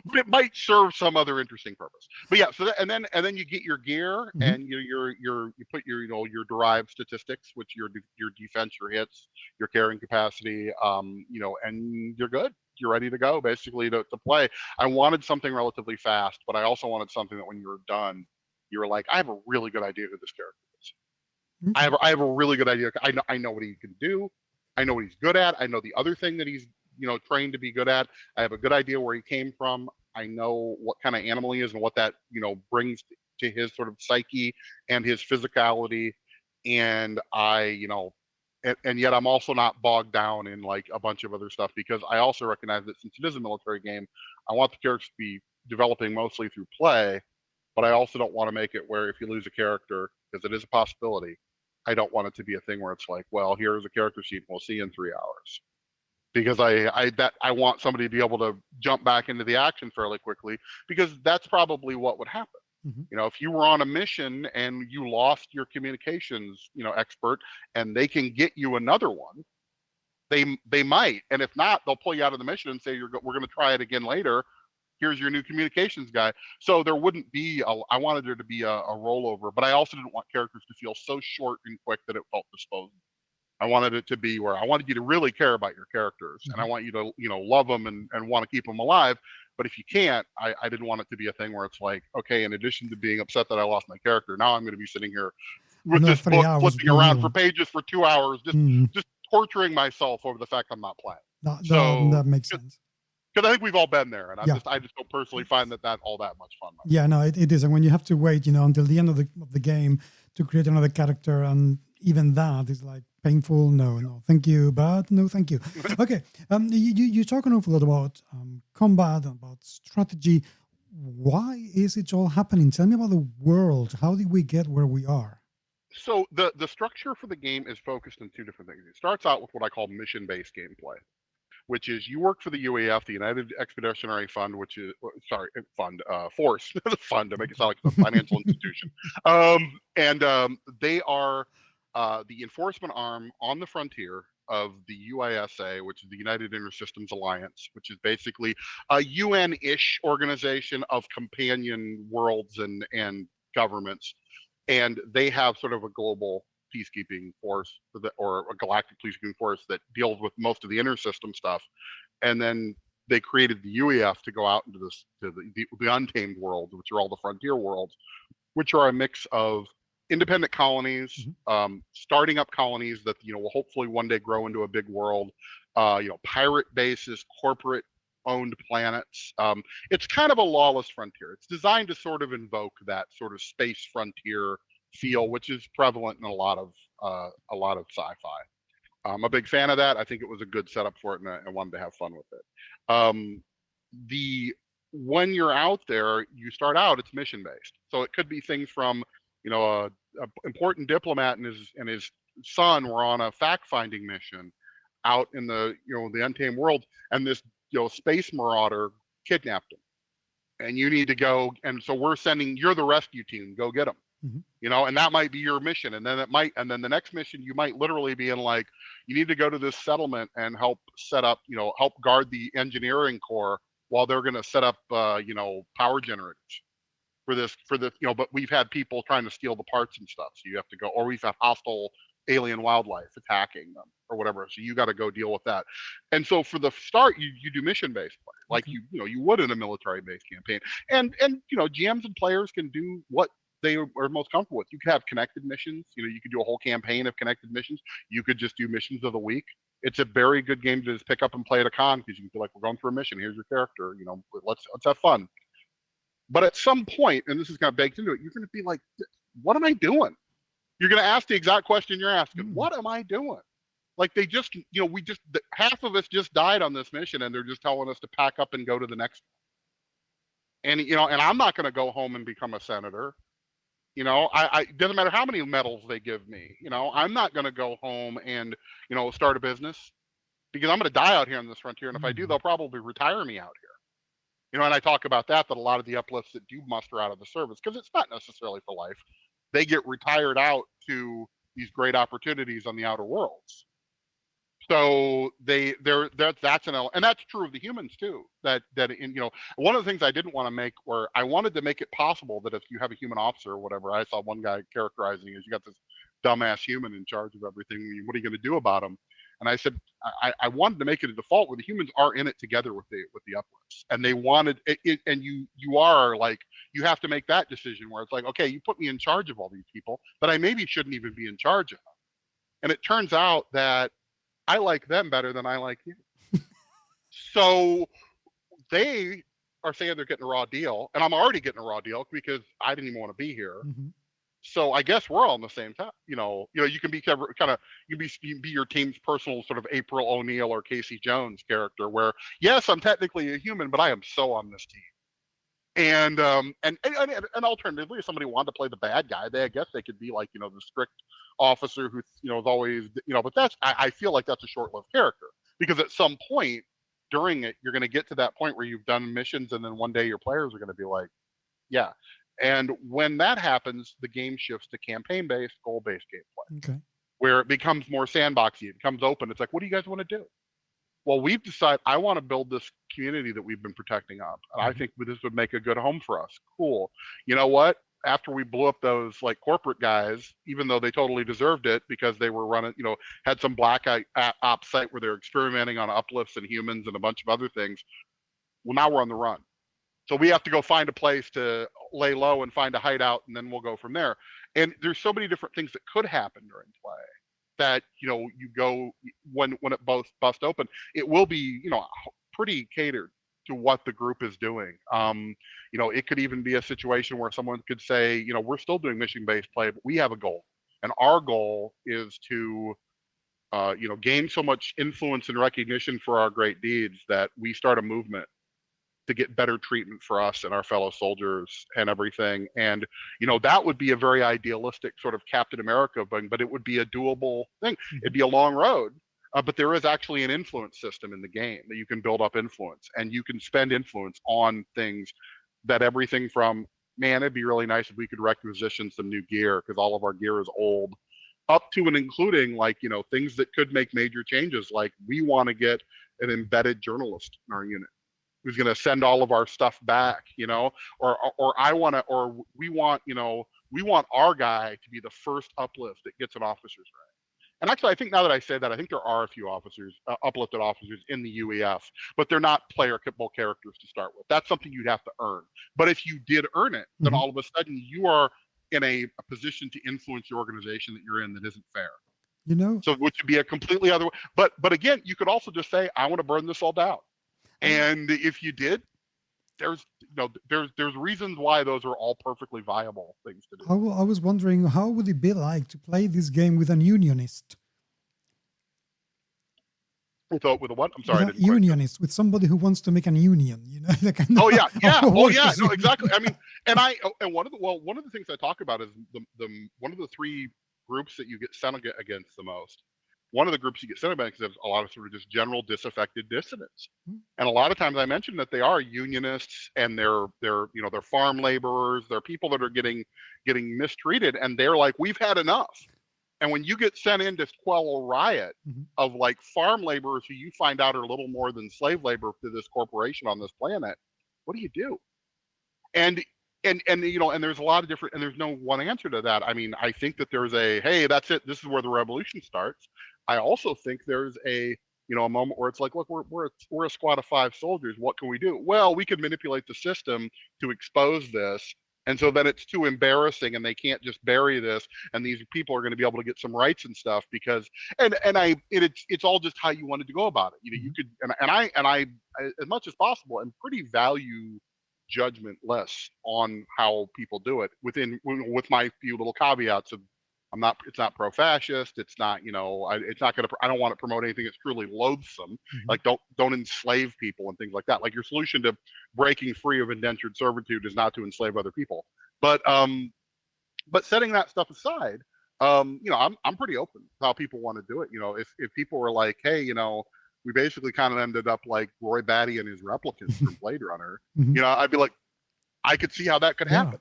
But it might serve some other interesting purpose. But yeah, so and then you get your gear, and you put your, you know, your derived statistics, which your defense, your hits, your carrying capacity, you know, and you're good. You're ready to go, basically, to play. I wanted something relatively fast, but I also wanted something that when you were done, you were like, I have a really good idea who this character is. I have a really good idea. I know what he can do. I know what he's good at. I know the other thing that he's, you know, trained to be good at. I have a good idea where he came from. I know what kind of animal he is and what that, you know, brings to his sort of psyche and his physicality. And I, you know, and yet I'm also not bogged down in like a bunch of other stuff, because I also recognize that since it is a military game, I want the characters to be developing mostly through play, but I also don't want to make it where if you lose a character, because it is a possibility, I don't want it to be a thing where it's like, well, here's a character sheet, we'll see you in 3 hours. Because I want somebody to be able to jump back into the action fairly quickly, because that's probably what would happen. You know, if you were on a mission and you lost your communications, you know, expert, and they can get you another one, they might, and if not, they'll pull you out of the mission and say we're going to try it again later. Here's your new communications guy. So there wouldn't be I wanted there to be a rollover, but I also didn't want characters to feel so short and quick that it felt disposable. I wanted it to be where I wanted you to really care about your characters, and I want you to, you know, love them and want to keep them alive. But if you can't, I didn't want it to be a thing where it's like, okay, in addition to being upset that I lost my character, now I'm going to be sitting here with this book flipping around for pages for 2 hours, just torturing myself over the fact I'm not playing. That makes sense. Because I think we've all been there, and I just don't personally find that all that much fun. Yeah, no, it is. And when you have to wait, you know, until the end of the game to create another character, and even that is like painful. No, thank you, but no, thank you. Okay, you talk an awful lot about combat, about strategy. Why is it all happening? Tell me about the world. How did we get where we are? So the structure for the game is focused on two different things. It starts out with what I call mission-based gameplay, which is you work for the UAF, the United Expeditionary Fund, which is, force, fund to make it sound like it's a financial institution. They are the enforcement arm on the frontier of the UISA, which is the United Intersystems Alliance, which is basically a UN-ish organization of companion worlds and governments. And they have sort of a global peacekeeping force, or a galactic peacekeeping force that deals with most of the intersystem stuff. And then they created the UEF to go out into the Untamed Worlds, which are all the frontier worlds, which are a mix of independent colonies, starting up colonies that, you know, will hopefully one day grow into a big world, you know, pirate bases, corporate owned planets. It's kind of a lawless frontier. It's designed to sort of invoke that sort of space frontier feel, which is prevalent in a lot of sci-fi. I'm a big fan of that. I think it was a good setup for it, and I wanted to have fun with it. The when you're out there, you start out, it's mission based. So it could be things from, a important diplomat and his son were on a fact finding mission out in the the Untamed Worlds, and this space marauder kidnapped him, and you need to go. And so you're the rescue team, go get him. And that might be your mission, and then the next mission you might literally be in, like, you need to go to this settlement and help set up, help guard the engineering core while they're going to set up, power generators for this, but we've had people trying to steal the parts and stuff, so you have to go, or we've had hostile alien wildlife attacking them or whatever, so you got to go deal with that. And so for the start, you do mission based play, like you would in a military based campaign, and GMs and players can do what they are most comfortable with. You could have connected missions. You could do a whole campaign of connected missions. You could just do missions of the week. It's a very good game to just pick up and play at a con, because you can feel like, we're going for a mission. Here's your character. Let's have fun. But at some point, and this is kind of baked into it, you're going to be like, what am I doing? You're going to ask the exact question you're asking. What am I doing? Like, they just, half of us just died on this mission, and they're just telling us to pack up and go to the next one. And I'm not going to go home and become a senator. It doesn't matter how many medals they give me. I'm not going to go home and, start a business, because I'm going to die out here on this frontier. And if I do, they'll probably retire me out here. And I talk about that a lot of the uplifts that do muster out of the service, because it's not necessarily for life. They get retired out to these great opportunities on the outer worlds. So that's and that's true of the humans too. One of the things I didn't want to make, where I wanted to make it possible that if you have a human officer or whatever, I saw one guy characterizing as, you got this dumbass human in charge of everything. What are you going to do about him? And I said, I wanted to make it a default where the humans are in it together with the uplifts, and they wanted it. And you are like, you have to make that decision where it's like, okay, you put me in charge of all these people that I maybe shouldn't even be in charge of. And it turns out that I like them better than I like you. So they are saying they're getting a raw deal, and I'm already getting a raw deal because I didn't even want to be here. So I guess we're all on the same time. You can be you be your team's personal sort of April O'Neil or Casey Jones character, where, yes, I'm technically a human, but I am so on this team. And alternatively, if somebody wanted to play the bad guy, I guess they could be like, the strict officer who, is always, but I feel like that's a short-lived character, because at some point during it, you're going to get to that point where you've done missions, and then one day your players are going to be like, yeah. And when that happens, the game shifts to campaign-based, goal-based gameplay, where it becomes more sandboxy. It becomes open. It's like, what do you guys want to do? Well, we've decided, I want to build this community that we've been protecting up. And I think this would make a good home for us. Cool. You know what? After we blew up those like corporate guys, even though they totally deserved it because they were running, had some black ops site where they're experimenting on uplifts and humans and a bunch of other things. Well, now we're on the run. So we have to go find a place to lay low and find a hideout, and then we'll go from there. And there's so many different things that could happen during play that, you go when it bust open, it will be, pretty catered to what the group is doing. It could even be a situation where someone could say, we're still doing mission-based play, but we have a goal. And our goal is to, gain so much influence and recognition for our great deeds that we start a movement to get better treatment for us and our fellow soldiers and everything. And, that would be a very idealistic sort of Captain America thing, but it would be a doable thing. It'd be a long road, but there is actually an influence system in the game that you can build up influence, and you can spend influence on things that everything from, man, it'd be really nice if we could requisition some new gear because all of our gear is old, up to and including like, things that could make major changes. Like, we want to get an embedded journalist in our unit who's going to send all of our stuff back, or we want our guy to be the first uplift that gets an officer's rank. And actually, I think now that I say that, I think there are a few officers, uplifted officers in the UEF, but they're not playable characters to start with. That's something you'd have to earn. But if you did earn it, then all of a sudden you are in a position to influence your organization that you're in that isn't fair. So which would be a completely other way. But again, you could also just say, I want to burn this all down. And if you did, there's reasons why those are all perfectly viable things to do. I was wondering, how would it be like to play this game with an unionist? With a what? I'm sorry, With I a didn't quite. unionist, with somebody who wants to make an union, the kind Oh yeah, of yeah, oh yeah, workers. no, exactly. I mean, and one of the things I talk about is the one of the three groups that you get sent against the most. One of the groups you get sent against is a lot of sort of just general disaffected dissidents, and a lot of times I mention that they are unionists and they're farm laborers, they're people that are getting mistreated, and they're like, we've had enough. And when you get sent in to quell a riot of like farm laborers who you find out are little more than slave labor to this corporation on this planet, what do you do? And and there's a lot of different, and there's no one answer to that. I mean, I think that there's a, hey, that's it, this is where the revolution starts. I also think there's a moment where it's like, look, we're a squad of 5 soldiers, what can we do? Well, we could manipulate the system to expose this, and so then it's too embarrassing and they can't just bury this, and these people are going to be able to get some rights and stuff because it's all just how you wanted to go about it. You could, and I as much as possible, am pretty value judgmentless on how people do it with my few little caveats of, it's not pro-fascist, it's not, it's not going to, I don't want to promote anything that's truly loathsome. Like don't enslave people and things like that. Like, your solution to breaking free of indentured servitude is not to enslave other people. But setting that stuff aside, I'm pretty open to how people want to do it. If people were like, hey, we basically kind of ended up like Roy Batty and his replicants from Blade Runner, I'd be like, I could see how that could happen.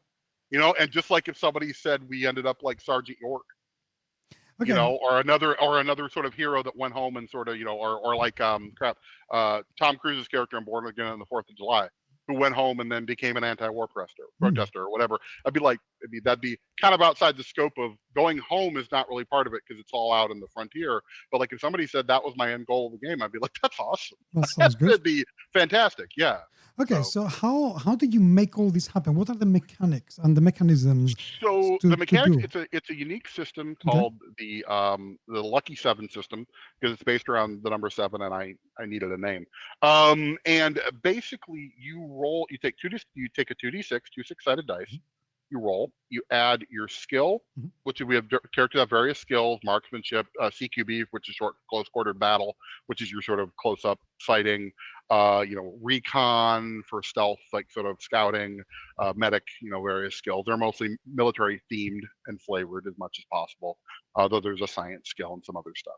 And just like if somebody said we ended up like Sergeant York, or another sort of hero that went home and sort of, or like Tom Cruise's character in Born Again on the 4th of July, who went home and then became an anti-war protester or whatever. I'd be like, that'd be kind of outside the scope of going home is not really part of it because it's all out in the frontier. But like if somebody said that was my end goal of the game, I'd be like, that's awesome. That sounds good. That'd be fantastic. Yeah. Okay, so how do you make all this happen? What are the mechanics and the mechanisms? So the mechanics, it's a unique system called the Lucky 7 system, because it's based around the number 7, and I needed a name. And basically, you take a 2d6, 2 6-sided dice. You roll, you add your skill, which we have characters have various skills: marksmanship, CQB, which is short close quartered battle, which is your sort of close up fighting, recon for stealth, like sort of scouting, medic, various skills. They're mostly military themed and flavored as much as possible, though there's a science skill and some other stuff.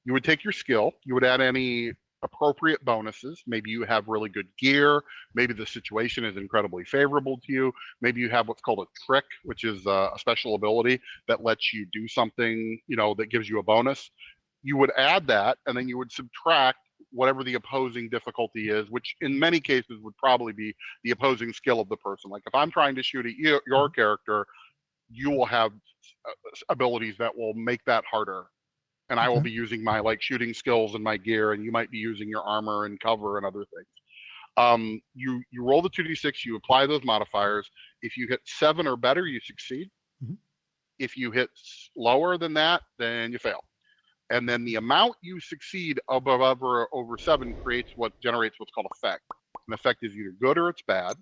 You would take your skill, you would add any appropriate bonuses. Maybe you have really good gear, maybe the situation is incredibly favorable to you, maybe you have what's called a trick, which is a special ability that lets you do something, that gives you a bonus. You would add that, and then you would subtract whatever the opposing difficulty is, which in many cases would probably be the opposing skill of the person. Like if I'm trying to shoot at your character, you will have abilities that will make that harder, and I will be using my like shooting skills and my gear, and you might be using your armor and cover and other things. You roll the 2d6, you apply those modifiers. If you hit 7 or better, you succeed. If you hit lower than that, then you fail. And then the amount you succeed above or over 7 generates what's called effect. An effect is either good or it's bad.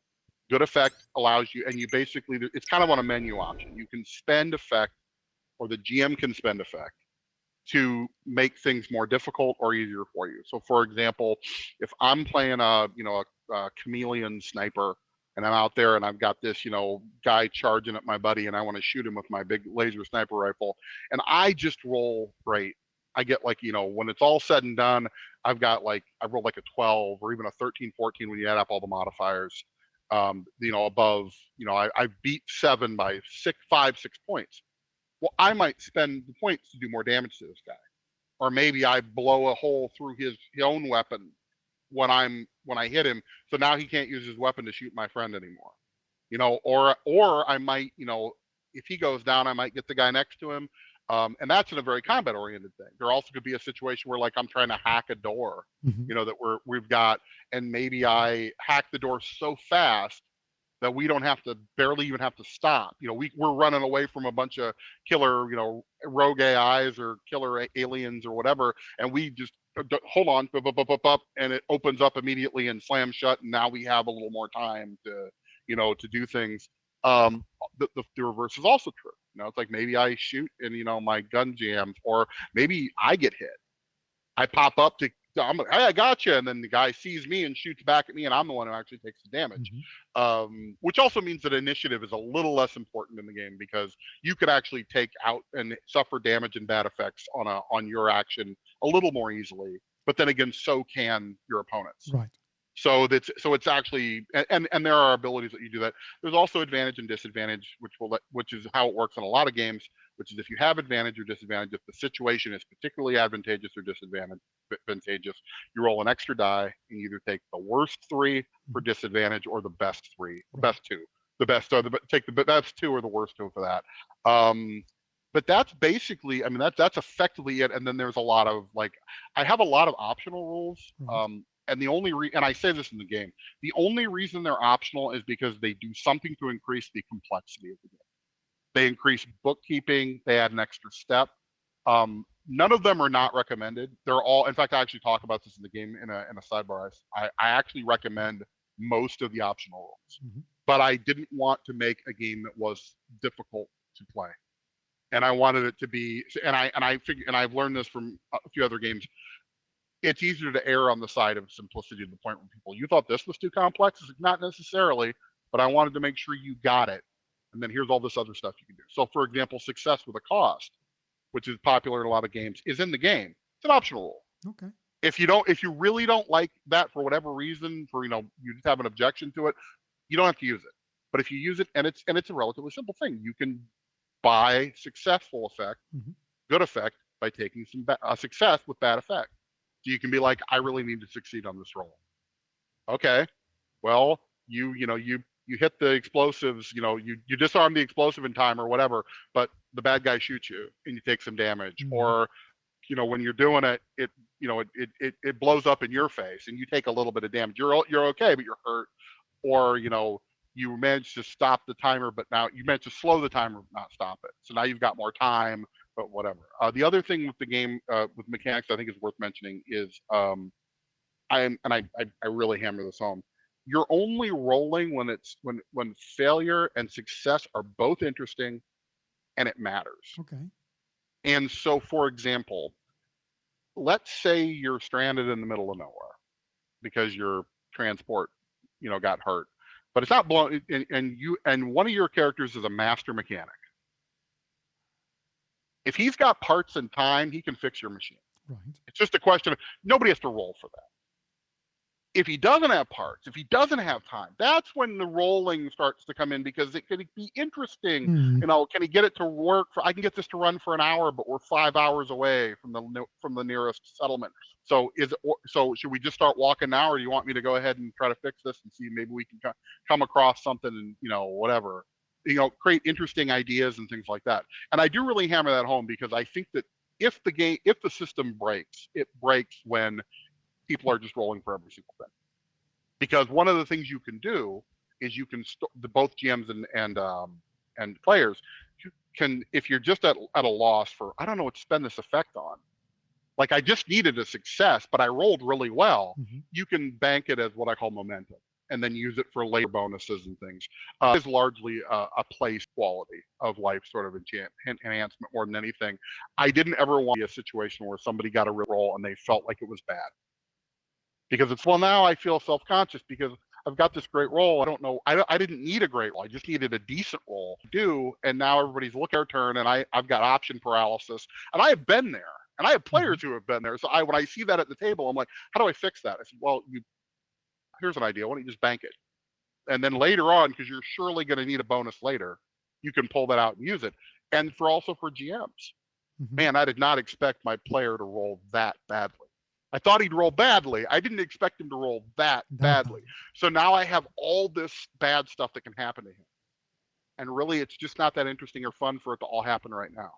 Good effect allows you, and you basically, it's kind of on a menu option. You can spend effect, or the GM can spend effect to make things more difficult or easier for you. So for example, if I'm playing a chameleon sniper, and I'm out there and I've got this, guy charging at my buddy, and I want to shoot him with my big laser sniper rifle, and I just roll great. I get like, when it's all said and done, I rolled like a 12 or even a 13, 14 when you add up all the modifiers. Above, I beat 7 by 5, 6 points. Well, I might spend the points to do more damage to this guy, or maybe I blow a hole through his own weapon when I hit him, so now he can't use his weapon to shoot my friend anymore. Or I might, if he goes down, I might get the guy next to him. And that's in a very combat oriented thing. There also could be a situation where like I'm trying to hack a door, that we've got, and maybe I hack the door so fast that we don't barely even have to stop. We're running away from a bunch of killer, rogue AIs or killer aliens or whatever, and we just hold on, and it opens up immediately and slams shut, and now we have a little more time to do things. The reverse is also true. It's like maybe I shoot and my gun jams, or maybe I get hit. I pop up to I'm like, hey, I got you, and then the guy sees me and shoots back at me, and I'm the one who actually takes the damage. Which also means that initiative is a little less important in the game, because you could actually take out and suffer damage and bad effects on your action a little more easily. But then again, so can your opponents. Right. So it's actually, and there are abilities that you do that. There's also advantage and disadvantage, which is how it works in a lot of games. Which is, if you have advantage or disadvantage, if the situation is particularly advantageous or disadvantageous, you roll an extra die and either take the worst 3 for disadvantage or the best 3, the best 2. Take the best 2 or the worst 2 for that. But that's basically, I mean, that's effectively it. And then there's a lot of, like, I have a lot of optional rules. And the only and I say this in the game, the only reason they're optional is because they do something to increase the complexity of the game. They increase bookkeeping. They add an extra step. None of them are not recommended. They're all, in fact, I actually talk about this in the game in a sidebar. I actually recommend most of the optional rules, but I didn't want to make a game that was difficult to play, and I wanted it to be. And I've learned this from a few other games. It's easier to err on the side of simplicity to the point where people, you thought this was too complex? It's not necessarily, but I wanted to make sure you got it. And then here's all this other stuff you can do. So, for example, success with a cost, which is popular in a lot of games, is in the game. It's an optional rule. Okay. If you really don't like that for whatever reason, you just have an objection to it, you don't have to use it. But if you use it, and it's a relatively simple thing, you can buy successful effect, good effect, by taking some success with bad effect. So you can be like, I really need to succeed on this roll. Okay, well, you hit the explosives, you disarm the explosive in time or whatever, but the bad guy shoots you and you take some damage. Or, when you're doing it, it blows up in your face and you take a little bit of damage. You're okay, but you're hurt. Or, you managed to stop the timer, but now you managed to slow the timer, not stop it. So now you've got more time, but whatever. The other thing with the game, with mechanics, I think is worth mentioning is, I really hammer this home. You're only rolling when failure and success are both interesting and it matters. Okay. And so, for example, let's say you're stranded in the middle of nowhere because your transport, got hurt, but it's not blown, and one of your characters is a master mechanic. If he's got parts and time, he can fix your machine. Right. It's just a question of, nobody has to roll for that. If he doesn't have parts, if he doesn't have time, that's when the rolling starts to come in, because it could be interesting. Can he get it to work? I can get this to run for an hour, but we're 5 hours away from the nearest settlement. So should we just start walking now, or do you want me to go ahead and try to fix this and see maybe we can come across something and whatever, create interesting ideas and things like that. And I do really hammer that home, because I think that if the system breaks, it breaks when people are just rolling for every single thing. Because one of the things you can do is you can both GMs and players can, if you're just at a loss for, I don't know what to spend this effect on, like I just needed a success, but I rolled really well, you can bank it as what I call momentum, and then use it for later bonuses and things. It's largely a place quality of life sort of enhancement more than anything. I didn't ever want to be a situation where somebody got a real roll and they felt like it was bad. Because it's, well, now I feel self-conscious because I've got this great roll. I don't know. I didn't need a great roll. I just needed a decent roll to do. And now everybody's looking at their turn, and I've got option paralysis. And I have been there. And I have players who have been there. So when I see that at the table, I'm like, how do I fix that? I said, well, here's an idea. Why don't you just bank it? And then later on, because you're surely going to need a bonus later, you can pull that out and use it. And also for GMs. Man, I did not expect my player to roll that badly. I thought he'd roll badly. I didn't expect him to roll that badly. So now I have all this bad stuff that can happen to him. And really, it's just not that interesting or fun for it to all happen right now.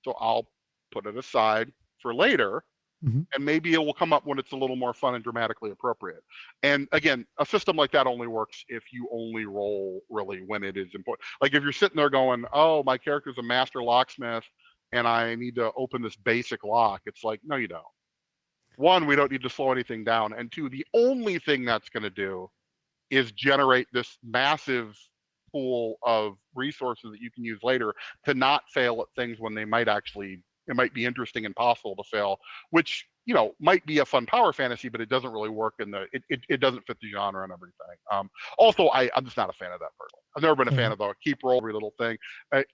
So I'll put it aside for later, and maybe it will come up when it's a little more fun and dramatically appropriate. And again, a system like that only works if you only roll really when it is important. Like if you're sitting there going, oh, my character's a master locksmith, and I need to open this basic lock. It's like, no, you don't. One, we don't need to slow anything down. And two, the only thing that's going to do is generate this massive pool of resources that you can use later to not fail at things when it might be interesting and possible to fail, which might be a fun power fantasy, but it doesn't really work in it doesn't fit the genre and everything. Also, I'm just not a fan of that personally. I've never been a fan of the keep roll every little thing.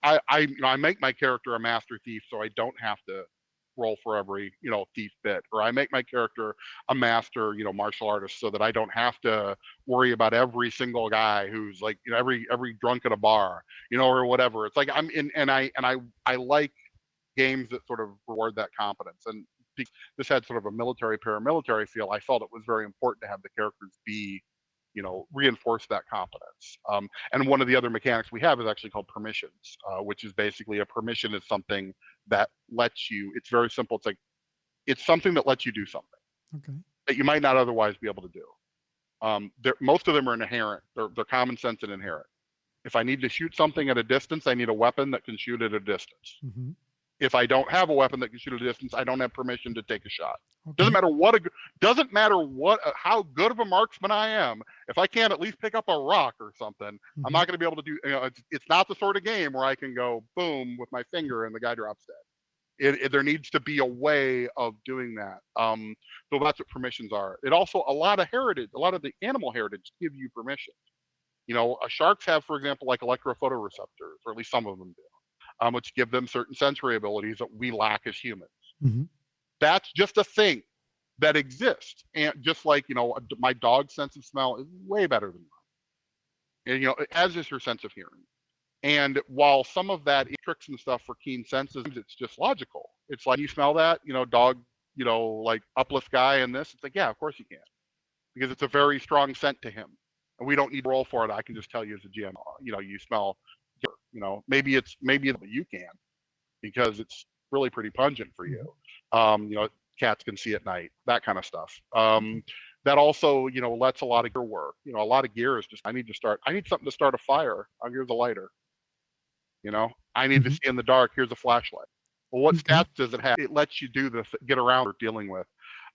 I make my character a master thief so I don't have to roll for every thief bit, or I make my character a master martial artist so that I don't have to worry about every single guy who's like every drunk at a bar or whatever. It's like I'm in, and I like games that sort of reward that competence. And this had sort of a military paramilitary feel. I felt it was very important to have the characters be reinforce that competence. And one of the other mechanics we have is actually called permissions, which is basically a permission is something that lets you, it's very simple. It's something that lets you do something that you might not otherwise be able to do. Most of them are inherent. They're common sense and inherent. If I need to shoot something at a distance, I need a weapon that can shoot at a distance. If I don't have a weapon that can shoot at a distance, I don't have permission to take a shot. Doesn't matter how good of a marksman I am. If I can't at least pick up a rock or something, I'm not going to be able to do. It's not the sort of game where I can go boom with my finger and the guy drops dead. There needs to be a way of doing that. So that's what permissions are. It also a lot of the animal heritage give you permission. Sharks have, for example, like electrophotoreceptors, or at least some of them do. Which give them certain sensory abilities that we lack as humans. That's just a thing that exists. And just like, my dog's sense of smell is way better than mine. And, as is her sense of hearing. And while some of that tricks and stuff for keen senses, it's just logical. It's like, you smell that, dog, like uplift guy in this. It's like, yeah, of course you can. Because it's a very strong scent to him. And we don't need to roll for it. I can just tell you as a GM, you smell. Maybe you can, because it's really pretty pungent for you. Cats can see at night, that kind of stuff. That also, lets a lot of gear work. A lot of gear is just, I need something to start a fire. Here's a lighter. I need to see in the dark. Here's a flashlight. Well, what stats does it have? It lets you get around or dealing with.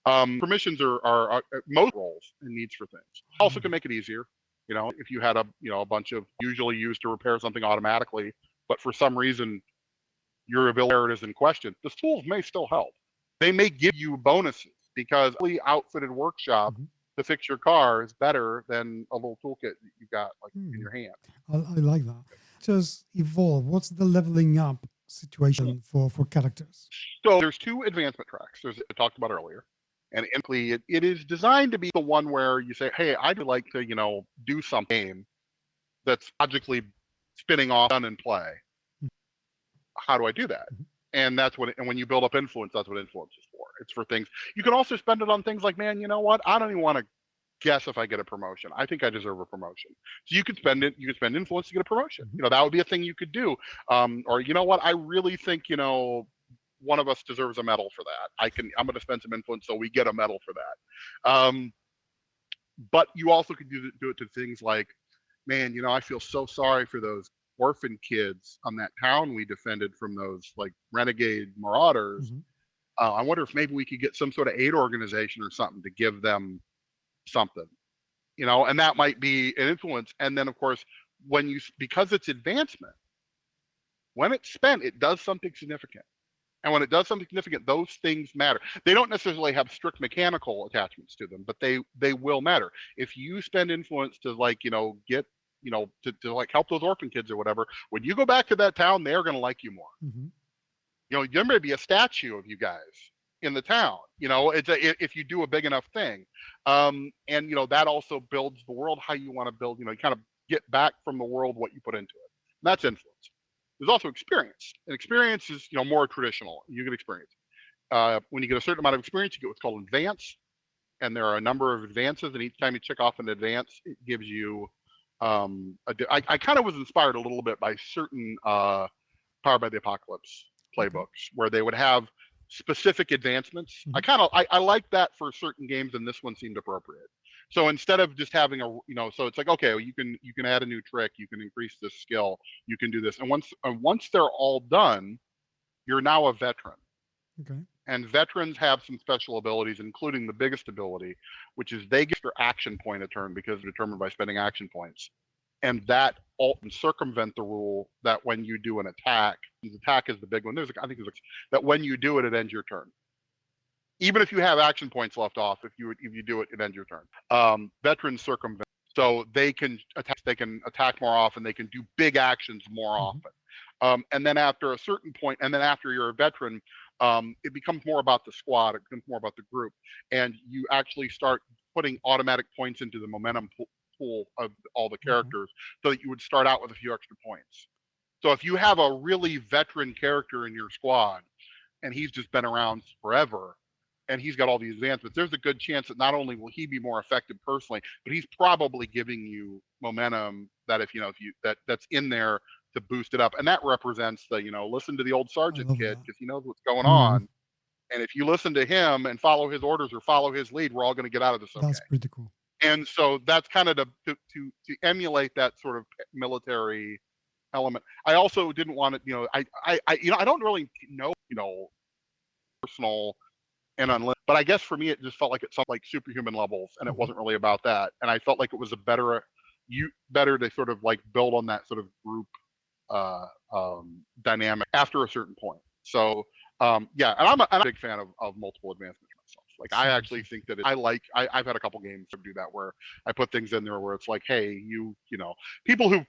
Permissions are most roles and needs for things. Also can make it easier. If you had a bunch of usually used to repair something automatically, but for some reason your ability is in question, the tools may still help. They may give you bonuses because a fully outfitted workshop to fix your car is better than a little toolkit that you got in your hand. I like that. Just evolve. What's the leveling up situation for characters? So there's 2 advancement tracks. There's I talked about earlier. And it is designed to be the one where you say, hey, I'd like to, do something that's logically spinning off done and play. How do I do that? And that's and when you build up influence, that's what influence is for. It's for things. You can also spend it on things like, man, you know what? I don't even want to guess if I get a promotion. I think I deserve a promotion. So you could spend it. You could spend influence to get a promotion. That would be a thing you could do. Or you know what? I really think, one of us deserves a medal for that. I'm going to spend some influence so we get a medal for that. But you also could do it to things like, man, I feel so sorry for those orphan kids on that town we defended from those like renegade marauders. I wonder if maybe we could get some sort of aid organization or something to give them something, and that might be an influence. And then of course, because it's advancement, when it's spent, it does something significant. And when it does something significant, those things matter. They don't necessarily have strict mechanical attachments to them, but they will matter. If you spend influence to get, to help those orphan kids or whatever, when you go back to that town, they're going to like you more. There may be a statue of you guys in the town. If you do a big enough thing, and that also builds the world how you want to build. You kind of get back from the world what you put into it. And that's influence. There's also experience, and experience is more traditional. You get experience. When you get a certain amount of experience, you get what's called advance, and there are a number of advances. And each time you check off an advance, it gives you. I kind of was inspired a little bit by certain Powered by the Apocalypse playbooks, where they would have specific advancements. I like that for certain games, and this one seemed appropriate. So instead of just having so it's like, okay, well, you can add a new trick, you can increase this skill, you can do this, and once they're all done, you're now a veteran. And veterans have some special abilities, including the biggest ability, which is they get their action point a turn because they're determined by spending action points, and that circumvent the rule that when you do an attack, the attack is the big one. That when you do it, it ends your turn. even if you have action points left off, if you do it, it ends your turn. Veterans circumvent, so they can attack more often. They can do big actions more often. And then after a certain point, and then after you're a veteran, it becomes more about the squad. It becomes more about the group, and you actually start putting automatic points into the momentum pool of all the characters, so that you would start out with a few extra points. So if you have a really veteran character in your squad, and he's just been around forever, and he's got all these advancements, there's a good chance that not only will he be more effective personally, but he's probably giving you momentum that that's in there to boost it up. And that represents the, listen to the old sergeant kid, because he knows what's going on. And if you listen to him and follow his orders or follow his lead, we're all going to get out of this okay. That's pretty cool. And so that's kind of to emulate that sort of military element. I also didn't want to, I don't really know, personal and unlimited, but I guess for me it just felt like it's something like superhuman levels, and it wasn't really about that. And I felt like it was better to sort of like build on that sort of group dynamic after a certain point. So yeah, and I'm a big fan of multiple advancements myself. Like I actually think that I've had a couple games to do that where I put things in there where it's like, hey, people who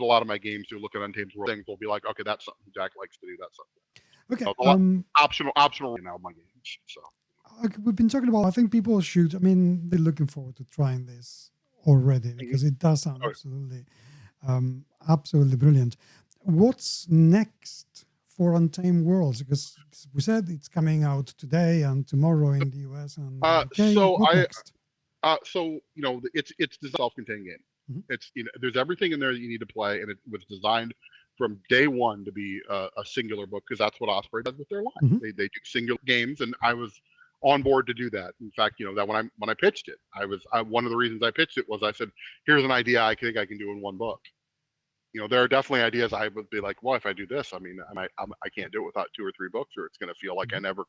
a lot of my games who look at Untamed Worlds things will be like, okay, that's something Jack likes to do. That's something. Okay. Optional now my games. So okay, we've been talking about. I think people should. I mean, they're looking forward to trying this already because it does sound absolutely brilliant. What's next for Untamed Worlds? Because we said it's coming out today and tomorrow in the US and UK. So it's the self-contained game. It's there's everything in there that you need to play, and it was designed from day one to be a singular book, because that's what Osprey does with their line. They do singular games, and I was on board to do that. In fact, that when I pitched it, one of the reasons I pitched it was I said, here's an idea I think I can do in one book. There are definitely ideas I would be like, well, if I do this, I mean, I can't do it without 2 or 3 books, or it's going to feel like I never.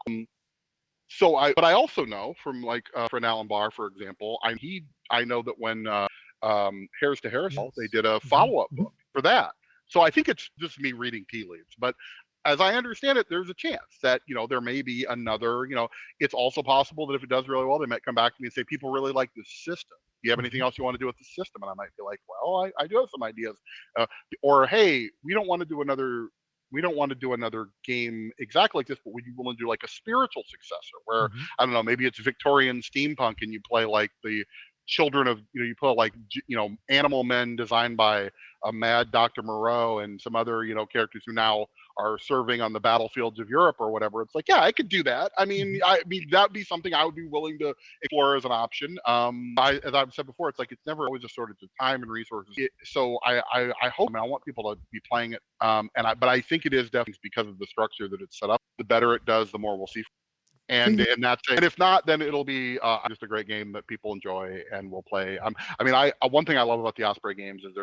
But I also know from for Alan Barr, for example, I know that when Harris to Harris, they did a follow-up book for that. So I think it's just me reading tea leaves. But as I understand it, there's a chance that, there may be another, it's also possible that if it does really well, they might come back to me and say, people really like this system. Do you have anything else you want to do with the system? And I might be like, well, I do have some ideas. Or, hey, we don't want to do another game exactly like this, but would you willing to do like a spiritual successor where, I don't know, maybe it's Victorian steampunk and you play like the children of, you put like, animal men designed by a mad Dr. Moreau and some other, characters who now are serving on the battlefields of Europe or whatever. It's like, yeah, I could do that. I mean, that'd be something I would be willing to explore as an option. As I've said before, it's like, it's never always a shortage of time and resources. So I hope, I want people to be playing it. But I think it is definitely because of the structure that it's set up. The better it does, the more we'll see. And that's it. And if not, then it'll be just a great game that people enjoy and will play. One thing I love about the Osprey games is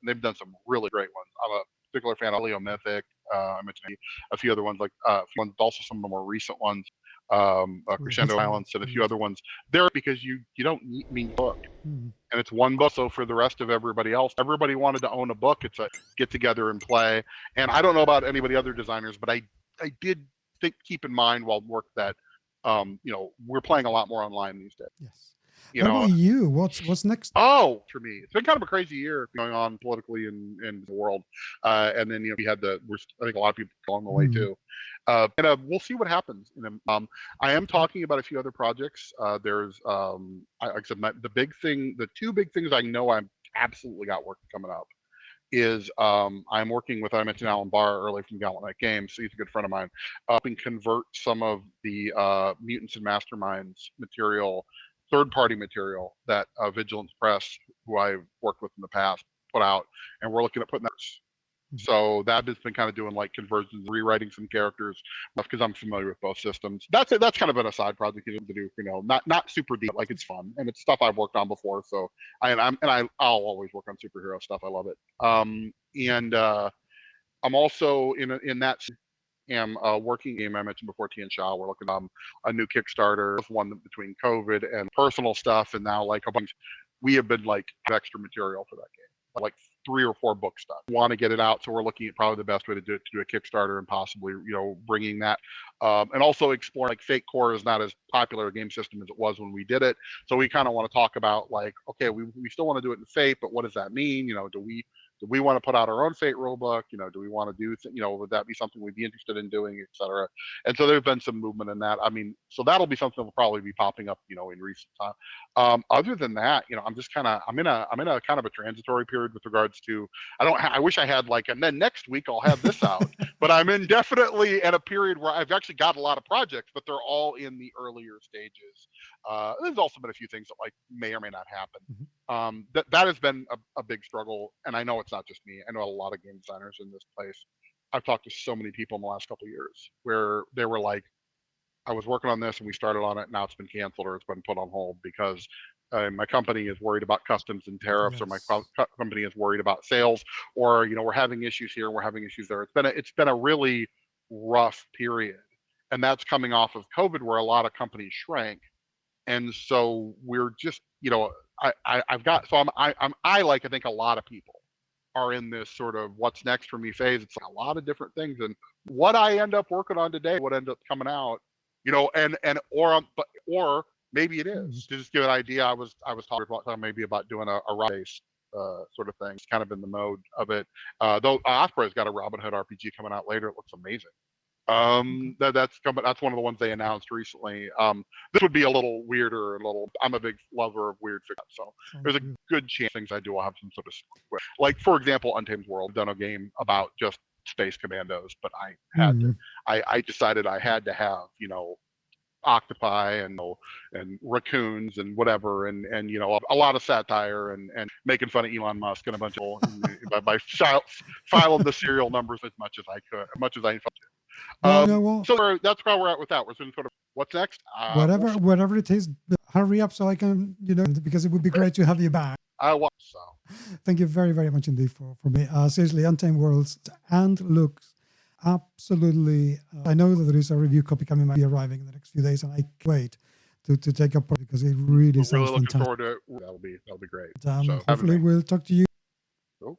they've done some really great ones. I'm a particular fan of Leo Mythic. I mentioned a few other ones, also some of the more recent ones, Crescendo Violence and a few other ones. They're because you don't need book, and it's one book. So for the rest of everybody else, everybody wanted to own a book. It's a get together and play. And I don't know about anybody other designers, but I did keep in mind while work that we're playing a lot more online these days. Yes. What about you? What's next? Oh, for me, it's been kind of a crazy year going on politically in the world, and then we had I think a lot of people along the way too, and we'll see what happens. I am talking about a few other projects. There's like I said, the 2 big things I know I'm absolutely got work coming up is I'm working with, I mentioned Alan Barr earlier from Dragonlance Games, so he's a good friend of mine, and convert some of the Mutants and Masterminds material, third-party material that Vigilance Press, who I've worked with in the past, put out, and we're looking at putting that. So that has been kind of doing like conversions, rewriting some characters, because I'm familiar with both systems. That's kind of been a side project to do, not super deep, like it's fun and it's stuff I've worked on before. So I'll always work on superhero stuff. I love it. I'm also in that. Am working game I mentioned before, Tian Shaw. We're looking at a new Kickstarter, one between COVID and personal stuff, and now like we have been like extra material for that game, like 3 or 4 books done. Want to get it out, so we're looking at probably the best way to do it, to do a Kickstarter and possibly, bringing that. And also explore, like, Fate Core is not as popular a game system as it was when we did it. So we kind of want to talk about, like, okay, we still want to do it in Fate, but what does that mean? Do we want to put out our own Fate rulebook? Do we want to do, would that be something we'd be interested in doing, et cetera? And so there's been some movement in that. I mean, so that'll be something that will probably be popping up, in recent time. Other than that, I'm in a kind of a transitory period with regards to, I wish I had, like, and then next week I'll have this out, but I'm definitely in a period where I've actually got a lot of projects, but they're all in the earlier stages. There's also been a few things that, like, may or may not happen. That has been a big struggle, and I know it's not just me. I know a lot of game designers in this place. I've talked to so many people in the last couple of years where they were like, I was working on this and we started on it, now it's been canceled or it's been put on hold because my company is worried about customs and tariffs, or my company is worried about sales, or we're having issues here, we're having issues there. It's been a really rough period, and that's coming off of COVID, where a lot of companies shrank, and so we're just I think a lot of people are in this sort of what's next for me phase. It's like a lot of different things, and what I end up working on today would end up coming out, or maybe it is. To just give an idea, I was talking maybe about doing a route-based sort of thing. It's kind of in the mode of it. Though Osprey's got a Robin Hood RPG coming out later. It looks amazing. That's one of the ones they announced recently. This would be a little weirder, I'm a big lover of weird fiction, so there's a good chance things I do will have some sort of, like, for example, Untamed Worlds. Done a game about just space commandos, but I had to, I decided I had to have, octopi and raccoons and whatever, and a lot of satire and making fun of Elon Musk and a bunch of by filing the serial numbers as much as I could, as much as I felt. So that's where we're at with that. We're sort of, what's next? Whatever it is, hurry up so I can, because it would be great to have you back. So. Thank you very, very much indeed for me. Seriously, Untamed Worlds and looks absolutely. I know that there is a review copy coming, might be arriving in the next few days, and I can't wait to take up because it really sounds really looking fantastic. Forward to it. That'll be great. So hopefully we'll talk to you. Cool.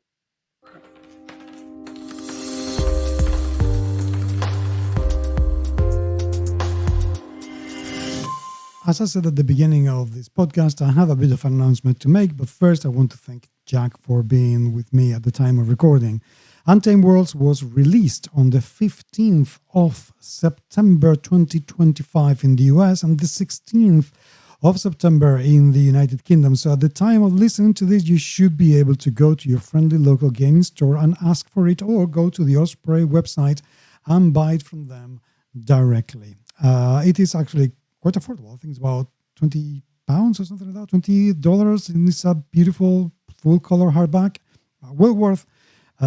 As I said at the beginning of this podcast, I have a bit of an announcement to make, but first I want to thank Jack for being with me at the time of recording. Untamed Worlds was released on the 15th of September 2025 in the US and the 16th of September in the United Kingdom. So at the time of listening to this, you should be able to go to your friendly local gaming store and ask for it, or go to the Osprey website and buy it from them directly. It is actually quite affordable. I think it's about £20 or something like that, $20, and it's a beautiful full color hardback. Well worth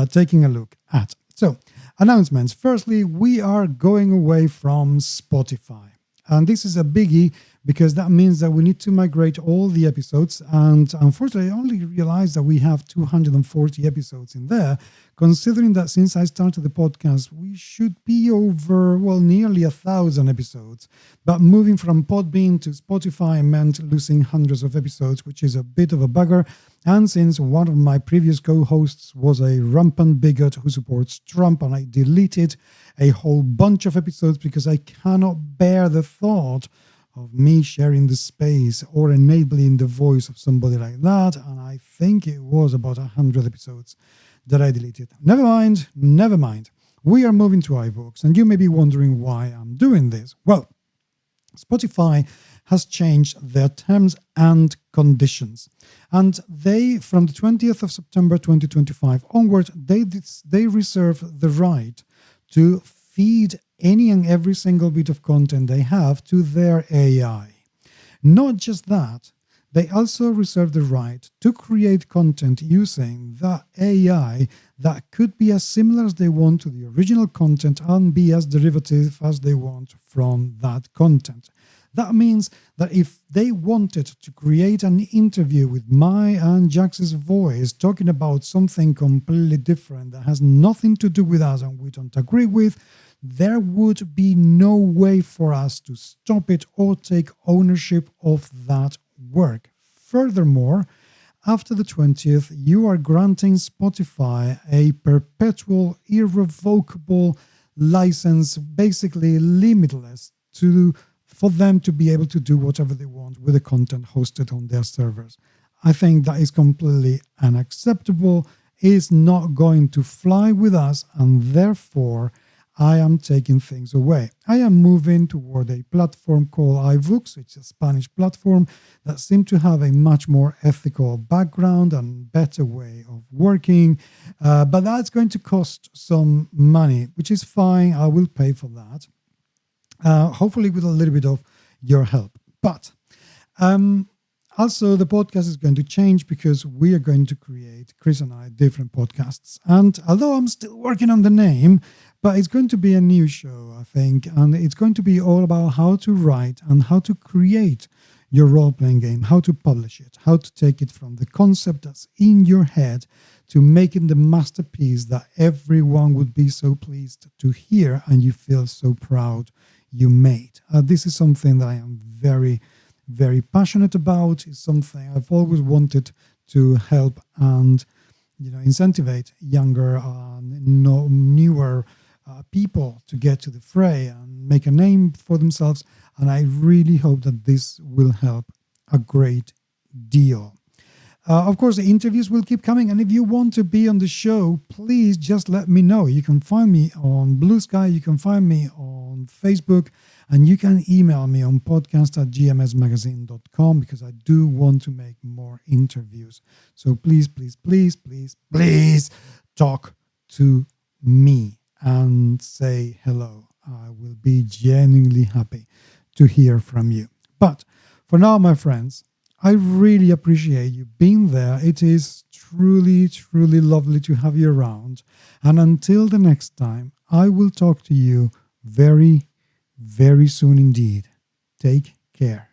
taking a look at. So, announcements. Firstly, we are going away from Spotify. And this is a biggie because that means that we need to migrate all the episodes. And unfortunately, I only realized that we have 240 episodes in there, considering that since I started the podcast, we should be over, nearly 1,000 episodes. But moving from Podbean to Spotify meant losing hundreds of episodes, which is a bit of a bugger. And since one of my previous co-hosts was a rampant bigot who supports Trump, and I deleted a whole bunch of episodes because I cannot bear the thought of me sharing the space or enabling the voice of somebody like that. And I think it was about 100 episodes that I deleted. Never mind. We are moving to iBooks, and you may be wondering why I'm doing this. Well, Spotify has changed their terms and conditions. And they, from the 20th of September 2025 onward, they reserve the right to feed any and every single bit of content they have to their AI. Not just that, they also reserve the right to create content using the AI that could be as similar as they want to the original content and be as derivative as they want from that content. That means that if they wanted to create an interview with my and Jax's voice talking about something completely different that has nothing to do with us and we don't agree with, there would be no way for us to stop it or take ownership of that work. Furthermore, after the 20th, you are granting Spotify a perpetual, irrevocable license, basically limitless, for them to be able to do whatever they want with the content hosted on their servers. I think that is completely unacceptable. It's not going to fly with us, and therefore I am taking things away. I am moving toward a platform called iVoox, which is a Spanish platform that seems to have a much more ethical background and better way of working. But that's going to cost some money, which is fine. I will pay for that. Hopefully with a little bit of your help. But also the podcast is going to change because we are going to create, Chris and I, different podcasts. And although I'm still working on the name, but it's going to be a new show, I think, and it's going to be all about how to write and how to create your role-playing game, how to publish it, how to take it from the concept that's in your head to making the masterpiece that everyone would be so pleased to hear and you feel so proud you made. This is something that I am very, very passionate about. It's something I've always wanted to help and incentivize younger, newer people to get to the fray and make a name for themselves. And I really hope that this will help a great deal. Of course, the interviews will keep coming. And if you want to be on the show, please just let me know. You can find me on Blue Sky. You can find me on Facebook. And you can email me on podcast@gmsmagazine.com because I do want to make more interviews. So please, please, please, please, please talk to me and say hello. I will be genuinely happy to hear from you. But for now, my friends, I really appreciate you being there. It is truly, truly lovely to have you around. And until the next time, I will talk to you very, very soon indeed. Take care.